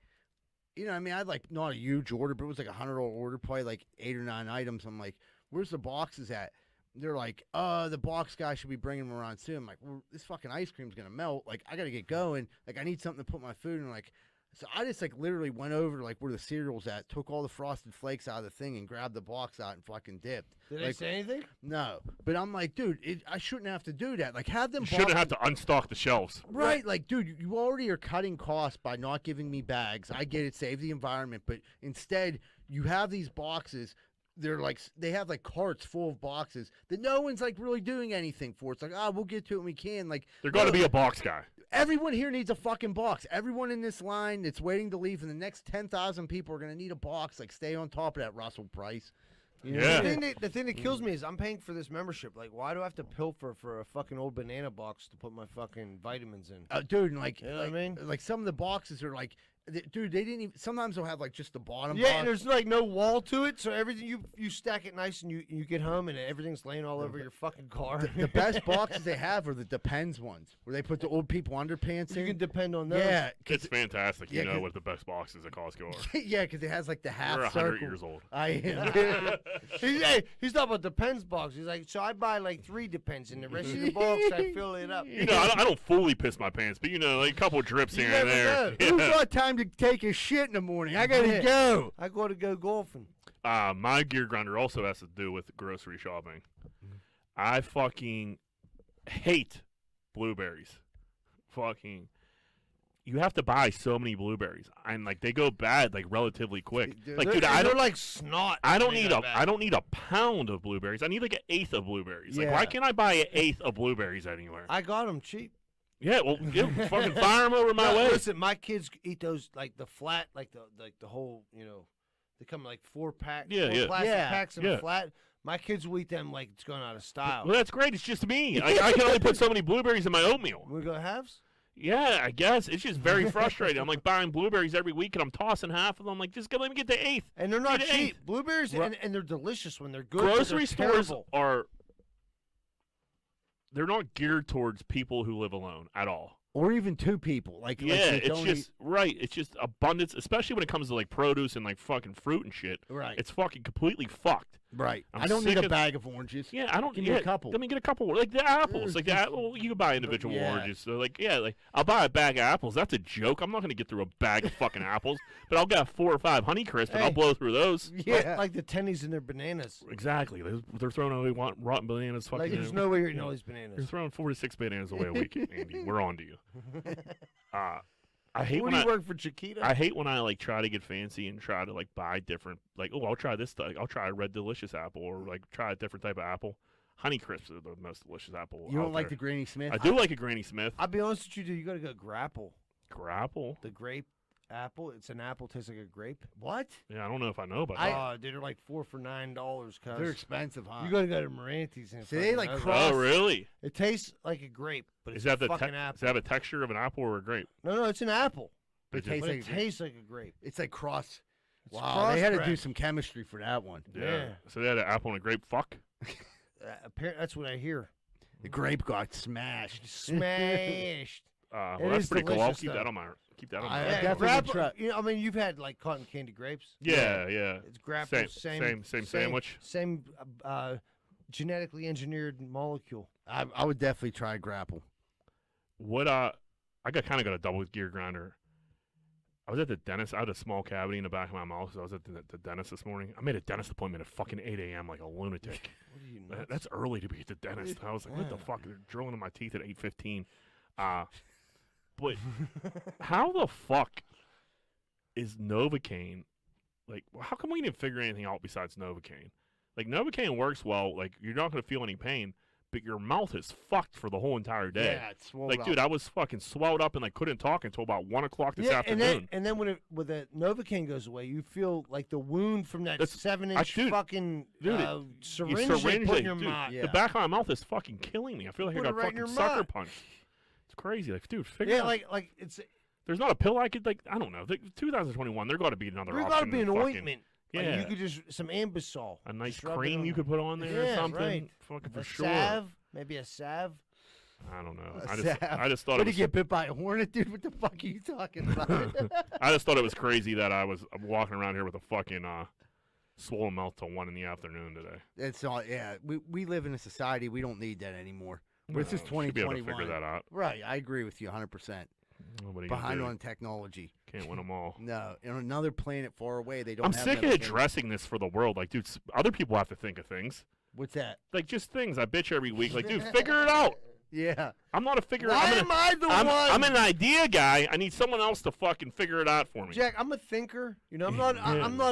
you know, I mean, I had like not a huge order, but it was like $100 order, probably like 8 or 9 items. I'm like, where's the boxes at? they're like, the box guy should be bringing them around soon. I'm like, well, this fucking ice cream's gonna melt. Like, I gotta get going. Like, I need something to put my food in. Like, so I just like literally went over to like where the cereal's at, took all the Frosted Flakes out of the thing, and grabbed the box out and fucking dipped. Did they Like, say anything? no, but I'm like, dude, I shouldn't have to do that. Like, have them. You shouldn't have boxes- to unstock the shelves. Right, like, dude, you already are cutting costs by not giving me bags. I get it, save the environment, but instead, you have these boxes. They're like, they have like carts full of boxes that no one's like really doing anything for. It's like, we'll get to it when we can. Like, There's got to no, be a box guy. everyone here needs a fucking box. Everyone in this line that's waiting to leave, and the next 10,000 people are gonna need a box. Like, stay on top of that, Russell Price. You know? Yeah. The thing that kills me is I'm paying for this membership. Like, why do I have to pilfer for a fucking old banana box to put my fucking vitamins in? Dude, and like, You know what I mean? like some of the boxes are like, dude, they didn't even. Sometimes they'll have like just the bottom. Yeah, box. and there's like no wall to it, so everything you stack it nice, and you get home, and everything's laying all over your fucking car. The best boxes they have are the Depends ones, where they put the old people underpants You in. can depend on those. Yeah, It's fantastic. yeah, You know 'cause- what the best boxes at Costco are. yeah, because it has like the half We're circle. 100 years old. I am. He's talking about Depends box. He's like, so I buy like 3 Depends, and the rest of the box I fill it up. You know, I don't fully piss my pants, but you know, like a couple drips You here and never there. know. Who's Yeah. got time to take a shit in the morning? I gotta Yeah. go. I got to go golfing. My gear grinder also has to do with grocery shopping. I fucking hate blueberries. Fucking, you have to buy so many blueberries, and like they go bad like relatively quick. Dude, Like, They're- dude, I they're don't. like snot. I don't when they need go a bad. I don't need a pound of blueberries. I need like an eighth of blueberries. Like, Yeah. why can't I buy an eighth of blueberries anywhere? I got them cheap. Yeah, well, fucking fire them over my No, way. Listen, my kids eat those like the flat, like the whole, you know, they come like 4 packs, Yeah, 4 yeah. plastic Yeah. packs in Yeah. a flat. My kids will eat them like it's going out of style. Well, that's great. It's just me. I can only put so many blueberries in my oatmeal. We go halves. Yeah, I guess it's just very frustrating. I'm like buying blueberries every week, and I'm tossing half of them. I'm like, just let me get the eighth. And they're not Get cheap. eight. Blueberries, Ru- and they're delicious when they're good. but Grocery they're stores terrible. are. They're not geared towards people who live alone at all. Or even 2 people. Like, Yeah, they it's don't just right. It's just abundance, especially when it comes to like produce and like fucking fruit and shit. right. It's fucking completely fucked. Right. I'm I don't need sick a of- bag of oranges. Yeah, I don't. Give me yeah, a couple. Let me get a couple. Like the apples. Like just- well, you can buy individual Yeah. oranges. So like, yeah, like I'll buy a bag of apples. That's a joke. I'm not gonna get through a bag of fucking apples, but I'll get 4 or 5 Honeycrisp and I'll Hey. blow through those. Yeah. Like the tennies in their bananas. Exactly. They're throwing away rotten bananas. Fucking. Like there's no way you're eating all these You're bananas. throwing 4 to 6 bananas away a week, Andy. We're on to you. I hate Where when do you work for Chiquita? I hate when I like try to get fancy and try to like buy different, like, oh, I'll try this. Like, I'll try a Red Delicious apple or like try a different type of apple. Honeycrisps are the most delicious apple. You don't out like the there. Granny Smith? I do like a Granny Smith. I'll be honest with you, dude. You gotta go grapple. Grapple. The grape apple. It's an apple, tastes like a grape. What? Yeah, I don't know if I know about I- that. Dude, they're like 4 for $9, cuz. They're expensive, huh? You gotta go to Moranti's and See, they, fucking like, know that. cross- Oh, really? It tastes like a grape, but Is it's that the fucking does apple. that have a texture of an apple or a grape? No, it's an apple. It Is it- tastes But like it a grape. tastes like a grape. It's like cross. It's Wow, they had to do crossbred. some chemistry for that one. Yeah. So they had an apple and a grape. Fuck. That's what I hear. The grape got smashed. Smashed. Well, It that's is pretty cool. I'll delicious, keep though. that on my I- my. Yeah, Yeah, definitely grapple. try- You know, I mean, you've had like cotton candy grapes. Yeah, yeah. It's grapple. Same sandwich. Same genetically engineered molecule. I would definitely try grapple. What I kind of got a double gear grinder. I was at the dentist. I had a small cavity in the back of my mouth, so I was at the dentist this morning. I made a dentist appointment at fucking 8 a.m. like a lunatic. What are you nuts? That's early to be at the dentist. I was like, what the Yeah. fuck? They're drilling in my teeth at 8:15. But how the fuck is Novocaine? Like, how come we didn't figure anything out besides Novocaine? Like, Novocaine works well. Like, you're not going to feel any pain, but your mouth is fucked for the whole entire day. Yeah, it's swole Like, up. dude, I was fucking swelled up and like couldn't talk until about 1 o'clock this yeah, afternoon. and then when the Novocaine goes away, you feel like the wound from that That's- 7-inch dude, fucking dude, syringe they syringe put it, in your dude. mouth. Yeah. The back of my mouth is fucking killing me. I feel like I Put got it right in fucking your sucker mouth. punched. It's crazy. Like, dude, figure Yeah, out. like it's There's not a pill I could like. I don't know. 2021. There got to be another there's option. got to be an than fucking- ointment. Yeah, Like, you could just some Ambisol. a nice Just rub it cream on. you could put on there or Yeah, something. right. Fucking for A sure. salve, maybe a salve. I don't know. A I salve. just thought What, it did was. you get bit by a hornet, dude? What the fuck are you talking about? I just thought it was crazy that I'm walking around here with a fucking swollen mouth till 1 in the afternoon today. It's not. Yeah, we live in a society we don't need that anymore. No, This is should be able to 2021. figure that out. Right, I agree with you 100%. Nobody Behind on technology. Can't win them all. No, in another planet far away, they don't. I'm have sick of medication. addressing this for the world. Like, dude, other people have to think of things. What's that? Like, just things. I bitch every week. Like, dude, figure it out. Yeah. I'm not a figure. Why I'm am I the I'm, one? I'm an idea guy. I need someone else to fucking figure it out for me. Jack, I'm a thinker. You know, I'm not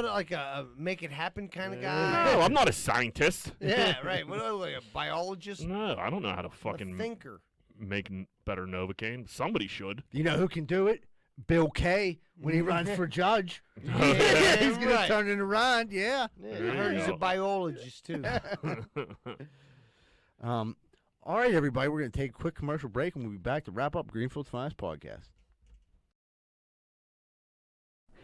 like a make it happen kind of guy. No, I'm not a scientist. Yeah, right. What am I, like a biologist? No, I don't know how to I'm a fucking thinker. make better Novocaine. Somebody should. You know who can do it? Bill Kay when he runs for judge. Yeah, He's gonna right. turn it around. Yeah. Yeah, There I heard you he's a go. biologist too. All right, everybody, we're going to take a quick commercial break, and we'll be back to wrap up Greenfield's Finest podcast.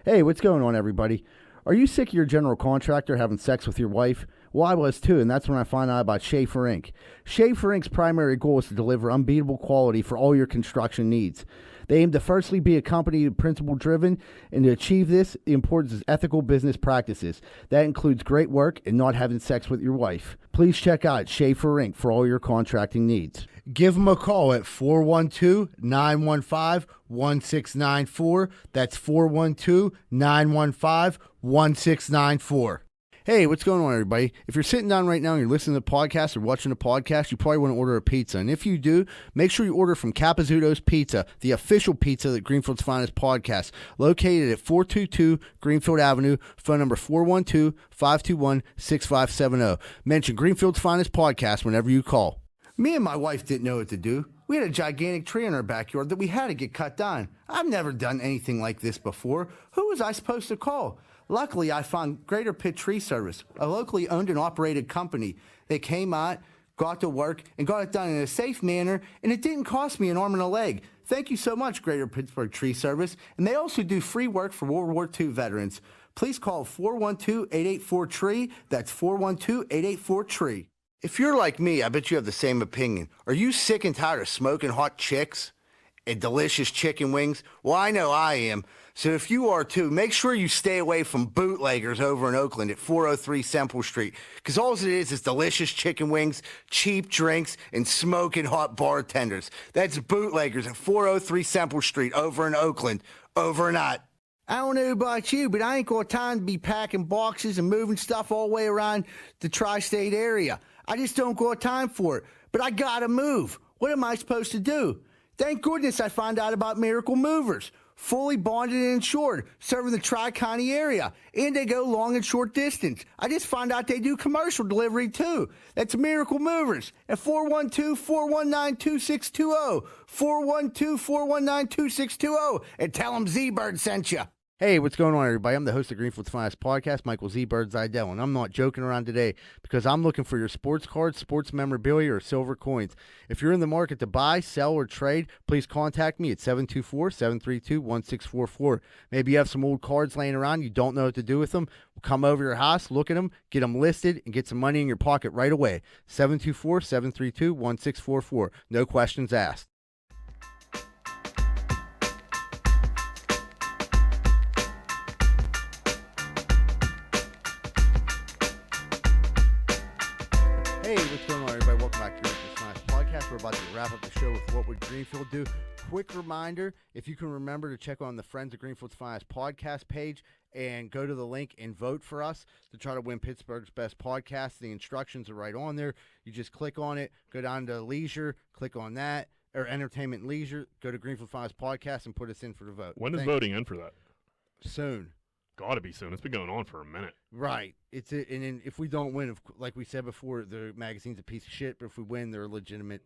Hey, what's going on, everybody? Are you sick of your general contractor having sex with your wife? Well, I was too, and that's when I found out about Schaefer Inc. Schaefer Inc.'s primary goal is to deliver unbeatable quality for all your construction needs. They aim to firstly be a company principle-driven, and to achieve this, the importance is ethical business practices. That includes great work and not having sex with your wife. Please check out Schaefer Inc. for all your contracting needs. Give them a call at 412-915-1694. That's 412-915-1694. Hey, what's going on, everybody? If you're sitting down right now and you're listening to the podcast or watching the podcast, you probably want to order a pizza. And if you do, make sure you order from Capizzuto's Pizza, the official pizza of the Greenfield's Finest podcast, located at 422 Greenfield Avenue, phone number 412-521-6570. Mention Greenfield's Finest podcast whenever you call. Me and my wife didn't know what to do. We had a gigantic tree in our backyard that we had to get cut down. I've never done anything like this before. Who was I supposed to call? Luckily, I found Greater Pitt Tree Service, a locally owned and operated company. They came out, got to work, and got it done in a safe manner, and it didn't cost me an arm and a leg. Thank you so much, Greater Pittsburgh Tree Service. And they also do free work for World War II veterans. Please call 412-884-TREE. That's 412-884-TREE. If you're like me, I bet you have the same opinion. Are you sick and tired of smoking hot chicks and delicious chicken wings? Well, I know I am. So if you are too, make sure you stay away from bootleggers over in Oakland at 403 Semple Street. Because all it is delicious chicken wings, cheap drinks, and smoking hot bartenders. That's bootleggers at 403 Semple Street over in Oakland. Over and out. I don't know about you, but I ain't got time to be packing boxes and moving stuff all the way around the tri-state area. I just don't got time for it. But I gotta move. What am I supposed to do? Thank goodness I found out about Miracle Movers. Fully bonded and insured, serving the Tri-County area. And they go long and short distance. I just found out they do commercial delivery too. That's Miracle Movers at 412-419-2620. 412-419-2620. And tell them Z-Bird sent you. Hey, what's going on, everybody? I'm the host of Greenfield's Finest podcast, Michael Z-Bird Zidell, and I'm not joking around today because I'm looking for your sports cards, sports memorabilia, or silver coins. If you're in the market to buy, sell, or trade, please contact me at 724-732-1644. Maybe you have some old cards laying around, you don't know what to do with them. We'll come over your house, look at them, get them listed, and get some money in your pocket right away. 724-732-1644. No questions asked. Hey, what's going on, everybody? Welcome back to Greenfield's Finest podcast. We're about to wrap up the show with What Would Greenfield Do? Quick reminder, if you can remember to check on the Friends of Greenfield's Finest podcast page and go to the link and vote for us to try to win Pittsburgh's best podcast. The instructions are right on there. You just click on it, go down to leisure, click on that, or entertainment and leisure, go to Greenfield Finest podcast and put us in for the vote. When is voting in for that? Soon. Gotta be soon. It's been going on for a minute. Right. And then if we don't win, like we said before, the magazine's a piece of shit. But if we win, they're legitimate.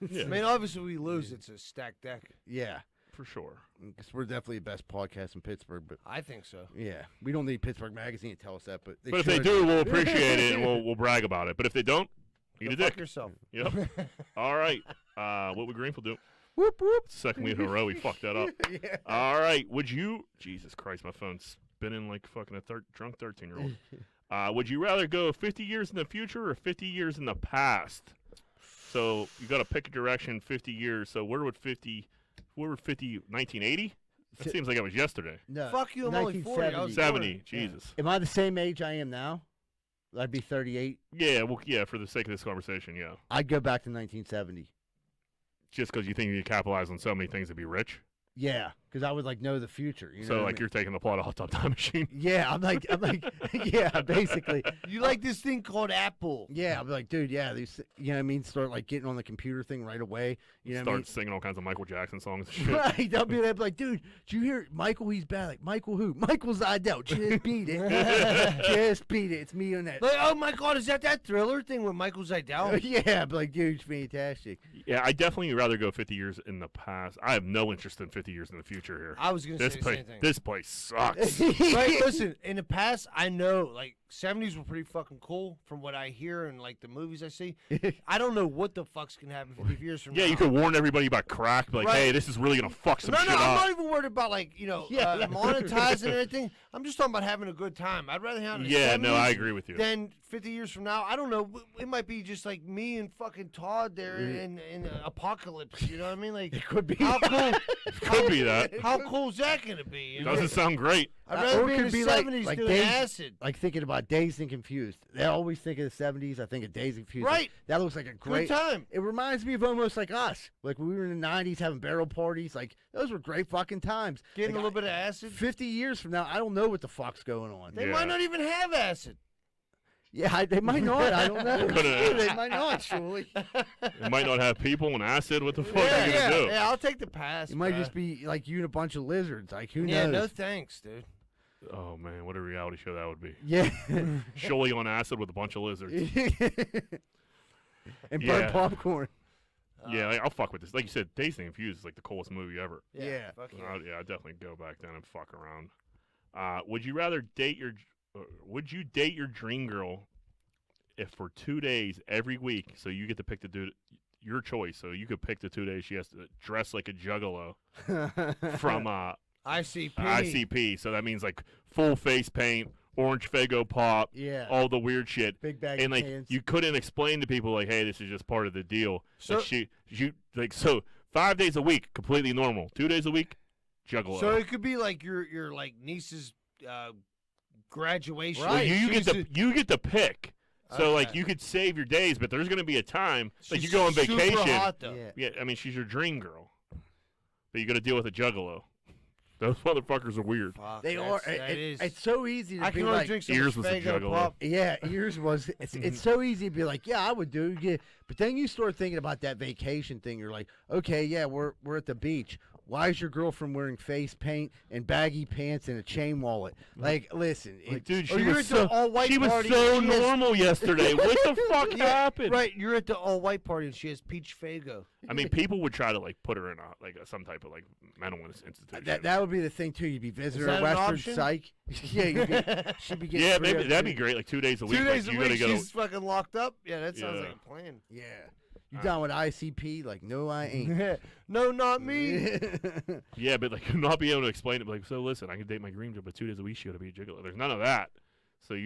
Yeah. I mean, obviously we lose. It's a stacked deck. Yeah, For sure. because we're definitely the best podcast in Pittsburgh. But I think so. yeah, we don't need Pittsburgh Magazine to tell us that. But But if they do, we'll appreciate it and we'll brag about it. But if they don't, eat Go a fuck dick. yourself. Yep. All right. What would Greenfield do? Whoop whoop. Second week in a row, we fucked that up. Yeah. All right. Would you? Jesus Christ, my phone's spinning like fucking a drunk 13-year-old. Would you rather go 50 years in the future or 50 years in the past? So you got to pick a direction. 50 years. So where would 1980? That seems like it was yesterday. No, Fuck you, I'm only 40. I was 70. Jesus. Am I the same age I am now? I'd be 38. Yeah. Well, yeah. For the sake of this conversation, yeah. I'd go back to 1970. Just because you think you can capitalize on so many things to be rich. Yeah, because I would like know the future. You know So what I like mean? you're taking the plot of Hot Tub Time Machine. Yeah, I'm like, yeah, basically. You like this thing called Apple? Yeah, I'm like, dude, yeah, these, you know what I mean? Start like getting on the computer thing right away. You know what I Start mean? singing all kinds of Michael Jackson songs and shit. Right, they'll be like, dude, did you hear Michael? He's bad. Like, Michael who? Michael Zidell. Just beat it. Just beat it. It's me on that. Like, oh my God, is that Thriller thing with Michael Zidell? Yeah, but like, dude, it's fantastic. Yeah, I definitely rather go 50 years in the past. I have no interest in 50 years in the future here. I was gonna say the same thing. This place sucks. Right, listen, in the past, I know, like, 70s were pretty fucking cool from what I hear and, like, the movies I see. I don't know what the fuck's gonna happen 50 years from now. Yeah, you could warn everybody about crack. Like, Right. hey, this is really going to fuck some No, shit I'm up. not even worried about, like, you know, Yeah. monetizing and everything. I'm just talking about having a good time. I'd rather hang out in the Yeah, 70s no, I agree with you. than 50 years from now. I don't know. It might be just, like, me and fucking Todd there in apocalypse. You know what I mean? Like, It could be. how cool, Could be that. how cool is that going to be? You know? Doesn't sound great. I'd rather or be it in could the be like- 70s like doing Days- acid. Like thinking about Dazed and Confused. They always think of the 70s. I think of Dazed and Confused. Like, Right. that looks like a Good great time. It reminds me of almost like us. Like when we were in the 90s having barrel parties. Like those were great fucking times. Getting Like, a little bit of acid. 50 years from now, I don't know what the fuck's going on. They Yeah. might not even have acid. Yeah, they might not. I don't know. Coulda- They might not, surely. It might not have people and acid. What the fuck yeah, are you going to do? yeah, I'll take the pass. It might bruh. just be like you and a bunch of lizards. Like who Yeah, no knows? thanks, dude. Oh, man, what a reality show that would be. Yeah. Surely on acid with a bunch of lizards. And Yeah. burnt popcorn. Yeah, like, I'll fuck with this. Like you said, Dazed and Confused is like the coolest movie ever. Yeah. Fuck yeah. Yeah, I'd definitely go back then and fuck around. Would you rather date your? Would you date your dream girl if for 2 days every week? So you get to pick the dude, your choice. So you could pick the 2 days she has to dress like a juggalo from ICP. ICP. So that means like full face paint, orange Fago pop, Yeah. all the weird shit. Big bag And of like pants. you couldn't explain to people like, hey, this is just part of the deal. So- Like you like so 5 days a week completely normal. 2 days a week, juggalo. So it could be like your like niece's graduation. Well, Right. you get She's you get to pick. So like Okay. you could save your days, but there's gonna be a time like you she's go on super vacation. hot, though. Yeah. Yeah, I mean she's your dream girl, but you got to deal with a juggalo. Those motherfuckers are weird. Fuck, They that's- are. that is- It's so easy to I be can only like, drink so Ears much was a Faygo juggalo. pop. yeah, yours was. It's so easy to be like, yeah, I would do. Yeah. But then you start thinking about that vacation thing. You're like, okay, yeah, we're at the beach. Why is your girlfriend wearing face paint and baggy pants and a chain wallet? Like, listen, Like, dude, Or she you're was at the so all-white she was party so and she has- normal yesterday. What the fuck Yeah, happened? Right, you're at the all white party and she has peach Fago. I mean, people would try to like put her in some type of like mental institution. that would be the thing too. You'd be visiting her that at an Western option? Psych. Yeah, she'd be getting yeah, 3 maybe up that'd be to- great. Like 2 days a week. 2 days like, a you gotta week, go. she's fucking locked up. Yeah, that sounds Yeah. like a plan. Yeah, you down with ICP? Like, no, I ain't. No, not me. Yeah, but like not being able to explain it. Like, so listen, I can date my dream job, but 2 days a week she got to be a gigolo. There's none of that. So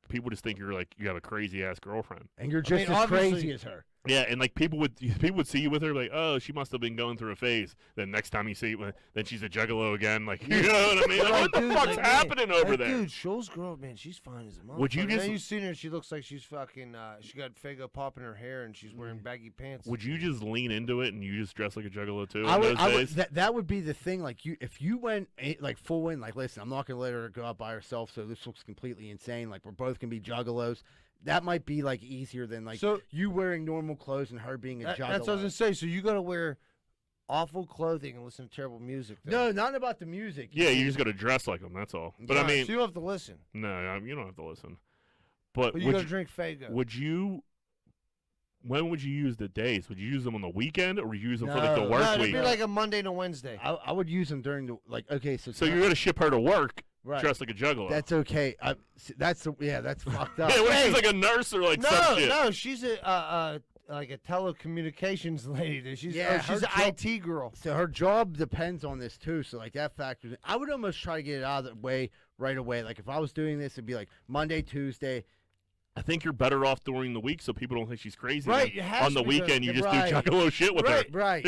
people just think you're like you have a crazy ass girlfriend. And you're I just mean, as obviously- crazy as her. Yeah, and like people would see you with her like, oh, she must have been going through a phase. Then next time you see, then she's a juggalo again. Like, you know what I mean? Like, what the Dude, fuck's like, happening man, over like, there? Dude, Shoal's girl, man, she's fine as a motherfucker. Would you Now just- you seen her? She looks like she's fucking. She got Fago pop in her hair and she's wearing baggy pants. Would you just lean into it and you just dress like a juggalo too? I in would, those days? that would be the thing. Like if you went like full in, like listen, I'm not gonna let her go out by herself. So this looks completely insane. Like we're both gonna be juggalos. That might be like easier than like So- you wearing normal clothes and her being a juggalo. That's what I was gonna say. So you gotta wear awful clothing and listen to terrible music. Though. No, not about the music. Yeah, you just got to dress like them. That's all. But I Alright, mean, so you don't have to listen. no, you don't have to listen. But But you would gotta you, drink Fago. would you? When would you use the days? Would you use them on the weekend or would you use them for like the No. work no, it'd week? be like a Monday and a Wednesday. I would use them during the like. Okay, so So you're gonna ship her to work right. dressed like a juggalo? That's okay. That's fucked up. yeah, what if Hey. she's like a nurse or like some No, shit? no, she's a like a telecommunications lady. She's Yeah, she's her an job- IT girl. So her job depends on this too. So like that factors in. I would almost try to get it out of the way right away. Like if I was doing this, it'd be like Monday, Tuesday, I think you're better off during the week so people don't think she's crazy. Right, than it has on the to be weekend, you done. just Right. do juggalo shit with Right. her. Right.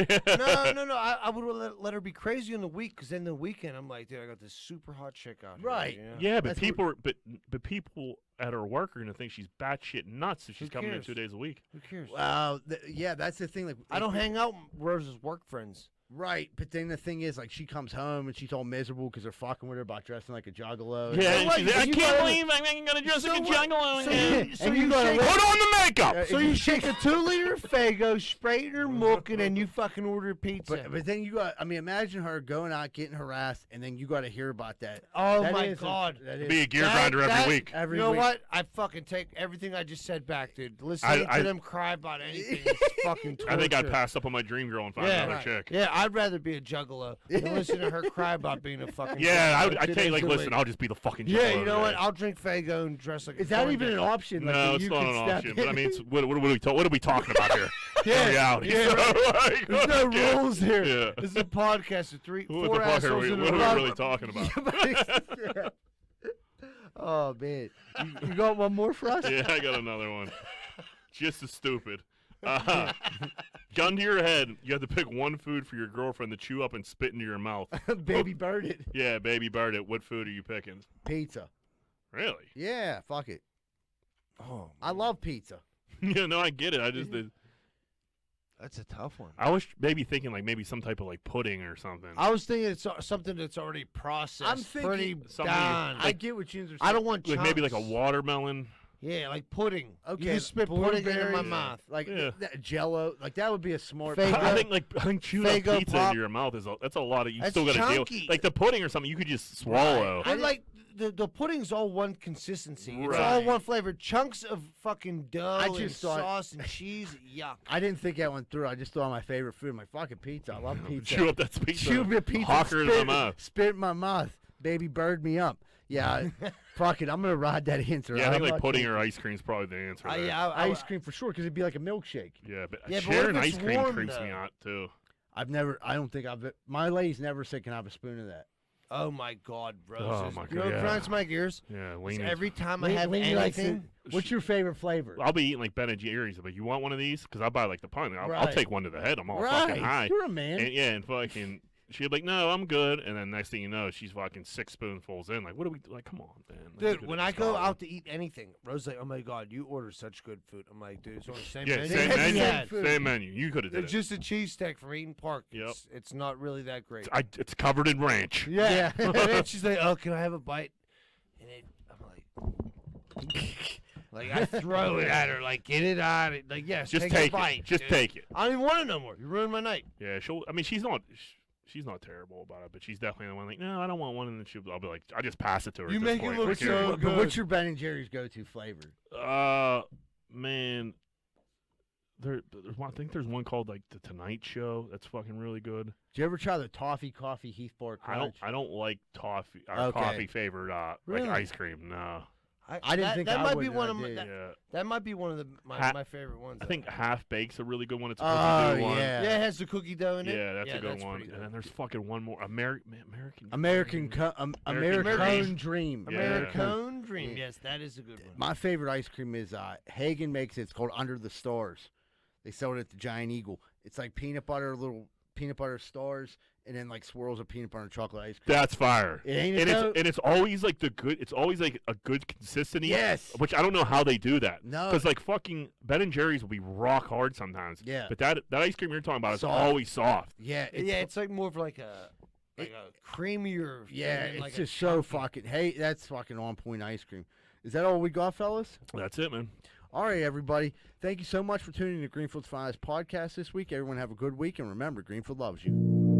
No. I would let her be crazy in the week, because then the weekend I'm like, dude, I got this super hot chick out here. Right. Yeah. Yeah, but That's people, but people at her work are gonna think she's batshit nuts if she's Who coming in cares? 2 days a week. Who cares? Wow. Yeah, that's the thing. Like, I don't hang out with Rose's work friends. Right, but then the thing is, like, she comes home and she's all miserable because they're fucking with her about dressing like a juggalo. Yeah, know and what? she's like, I You can't gotta- believe I'm gonna dress So like a what? juggalo So again. you- so And you you gotta shake- let- Put on the makeup. So you shake a 2-liter Faygo, spray it in her muck, and then you fucking order pizza. But then you got, I mean, imagine her going out getting harassed, and then you got to hear about that. oh That my is a- God. that is- Be a gear That- grinder every that- week. every You know week. what? I fucking take everything I just said back, dude. Listening I- to them cry about anything is fucking torture. I think I'd pass up on my dream girl and find Yeah, another chick. Yeah, I'd rather be a juggalo than listen to her cry about being a fucking. Yeah, juggalo I'd 2 tell you, days like, a listen, week. I'll just be the fucking Yeah, juggalo you know what? today. I'll drink Faygo and dress like. Is a that corn even an dog. option? Like, No, that it's you not could an step option. in? But I mean, what are we talking about here? Yeah, In reality. yeah, So, right. like, There's no okay. rules here. Yeah. This is a podcast of What the 4 fuck are assholes we? in What a are row. we really talking about? Oh man, you got one more for us? Yeah, I got another one. Just as stupid. Gun to your head. You have to pick one food for your girlfriend to chew up and spit into your mouth. Baby bird it. Yeah, baby bird it. What food are you picking? Pizza. Really? Yeah, fuck it. Oh, I love pizza. Yeah, no, I get it. I just that's a tough one. I was maybe thinking like maybe some type of like pudding or something. I was thinking it's something that's already processed. I'm thinking pretty something done. I get what you're saying. I don't want like maybe like a chunks. watermelon. Yeah, like pudding. Okay, You just spit pudding into my blueberries, mouth. Like Yeah. Jello, like that would be a smart. Fake I Faygo- think chewing up Faygo pizza pop. into your mouth is that's a lot of you That's still got to deal. chunky. Like the pudding or something, you could just swallow. I like the pudding's all one consistency. It's all Right. one flavor. Chunks of fucking dough I and just thought- sauce and cheese. Yuck. I didn't think that one through. I just thought my favorite food. I'm like fucking pizza. I love pizza. Chew up that pizza. Chew the pizza. Hawk her in the spit, mouth. spit in my mouth. Baby bird me up. Yeah, fuck it. I'm gonna ride that answer. Yeah, I think I'm like not pudding gonna- or ice cream is probably the answer. there. I ice cream for sure because it'd be like a milkshake. Yeah, but Yeah, but what sharing if it's ice cream warm, creeps me though? out too. I don't think my lady's never said, can I have a spoon of that? Oh my God, bro. Oh, my You know God, what yeah. grinds my gears? Yeah, Is lean every time I Lean- have Lean likes anything. it. What's your favorite flavor? I'll be eating like Ben and Jerry's. But you want one of these? Because I'll buy like the pint. I'll Right. take one to the head. I'm all right, fucking high. you're a man. And yeah, and fucking, she'd be like, "No, I'm good." And then next thing you know, she's fucking 6 spoonfuls in. Like, what are we like? Come on, man. Like, we Dude, could when have I just go gone. out to eat anything, Rose's like, "Oh my God, you order such good food." I'm like, "Dude, it's on the same yeah, menu." same Same menu, menu. Food. same menu. You could have did It's it. just a cheesesteak from Eaton Park. Yep. It's not really that great. It's covered in ranch. Yeah. Yeah. And then she's like, "Oh, can I have a bite?" And I'm like, I throw it at her, like, get it out. Like, yes, Just take take a bite. it. Just dude. take it. I don't even want it no more. You ruined my night. Yeah, she'll. I mean, she's not terrible about it, but she's definitely the one like, no, I don't want one, and then I'll be like, I just pass it to her. You at this make it point. look Like, so here. But good. what's your Ben and Jerry's go-to flavor? Man, there's one. I think there's one called like the Tonight Show. That's fucking really good. Did you ever try the toffee coffee Heath Bar Crunch? I don't like toffee or Okay. coffee flavored Really? like ice cream. No. I didn't think that I might would, be and one I of my, did. Yeah. that might be one of Ha- my favorite ones. I think Half Baked's a really good one. It's a Oh, cookie dough one. yeah. Yeah, it has the cookie dough in it. Yeah, that's a good pretty one. And good. then there's fucking one more. American American Dream. Dream. Yeah. American Dream. Yeah. Yes, that is a good one. My favorite ice cream is Hagen makes it. It's called Under the Stars. They sell it at the Giant Eagle. It's like little peanut butter stars, and then like swirls of peanut butter and chocolate ice cream. That's fire. It ain't And it though? it's always like it's always like a good consistency. Yes. Which I don't know how they do that. No. Because like fucking Ben and Jerry's will be rock hard sometimes. Yeah. But that ice cream you're talking about is Soft. always soft. Yeah, It's like more of like a creamier. yeah, feeling, it's like a just so chunky- fucking. Hey, that's fucking on point ice cream. Is that all we got, fellas? That's it, man. All right, everybody. Thank you so much for tuning in to Greenfield's Finest podcast this week. Everyone have a good week, and remember, Greenfield loves you.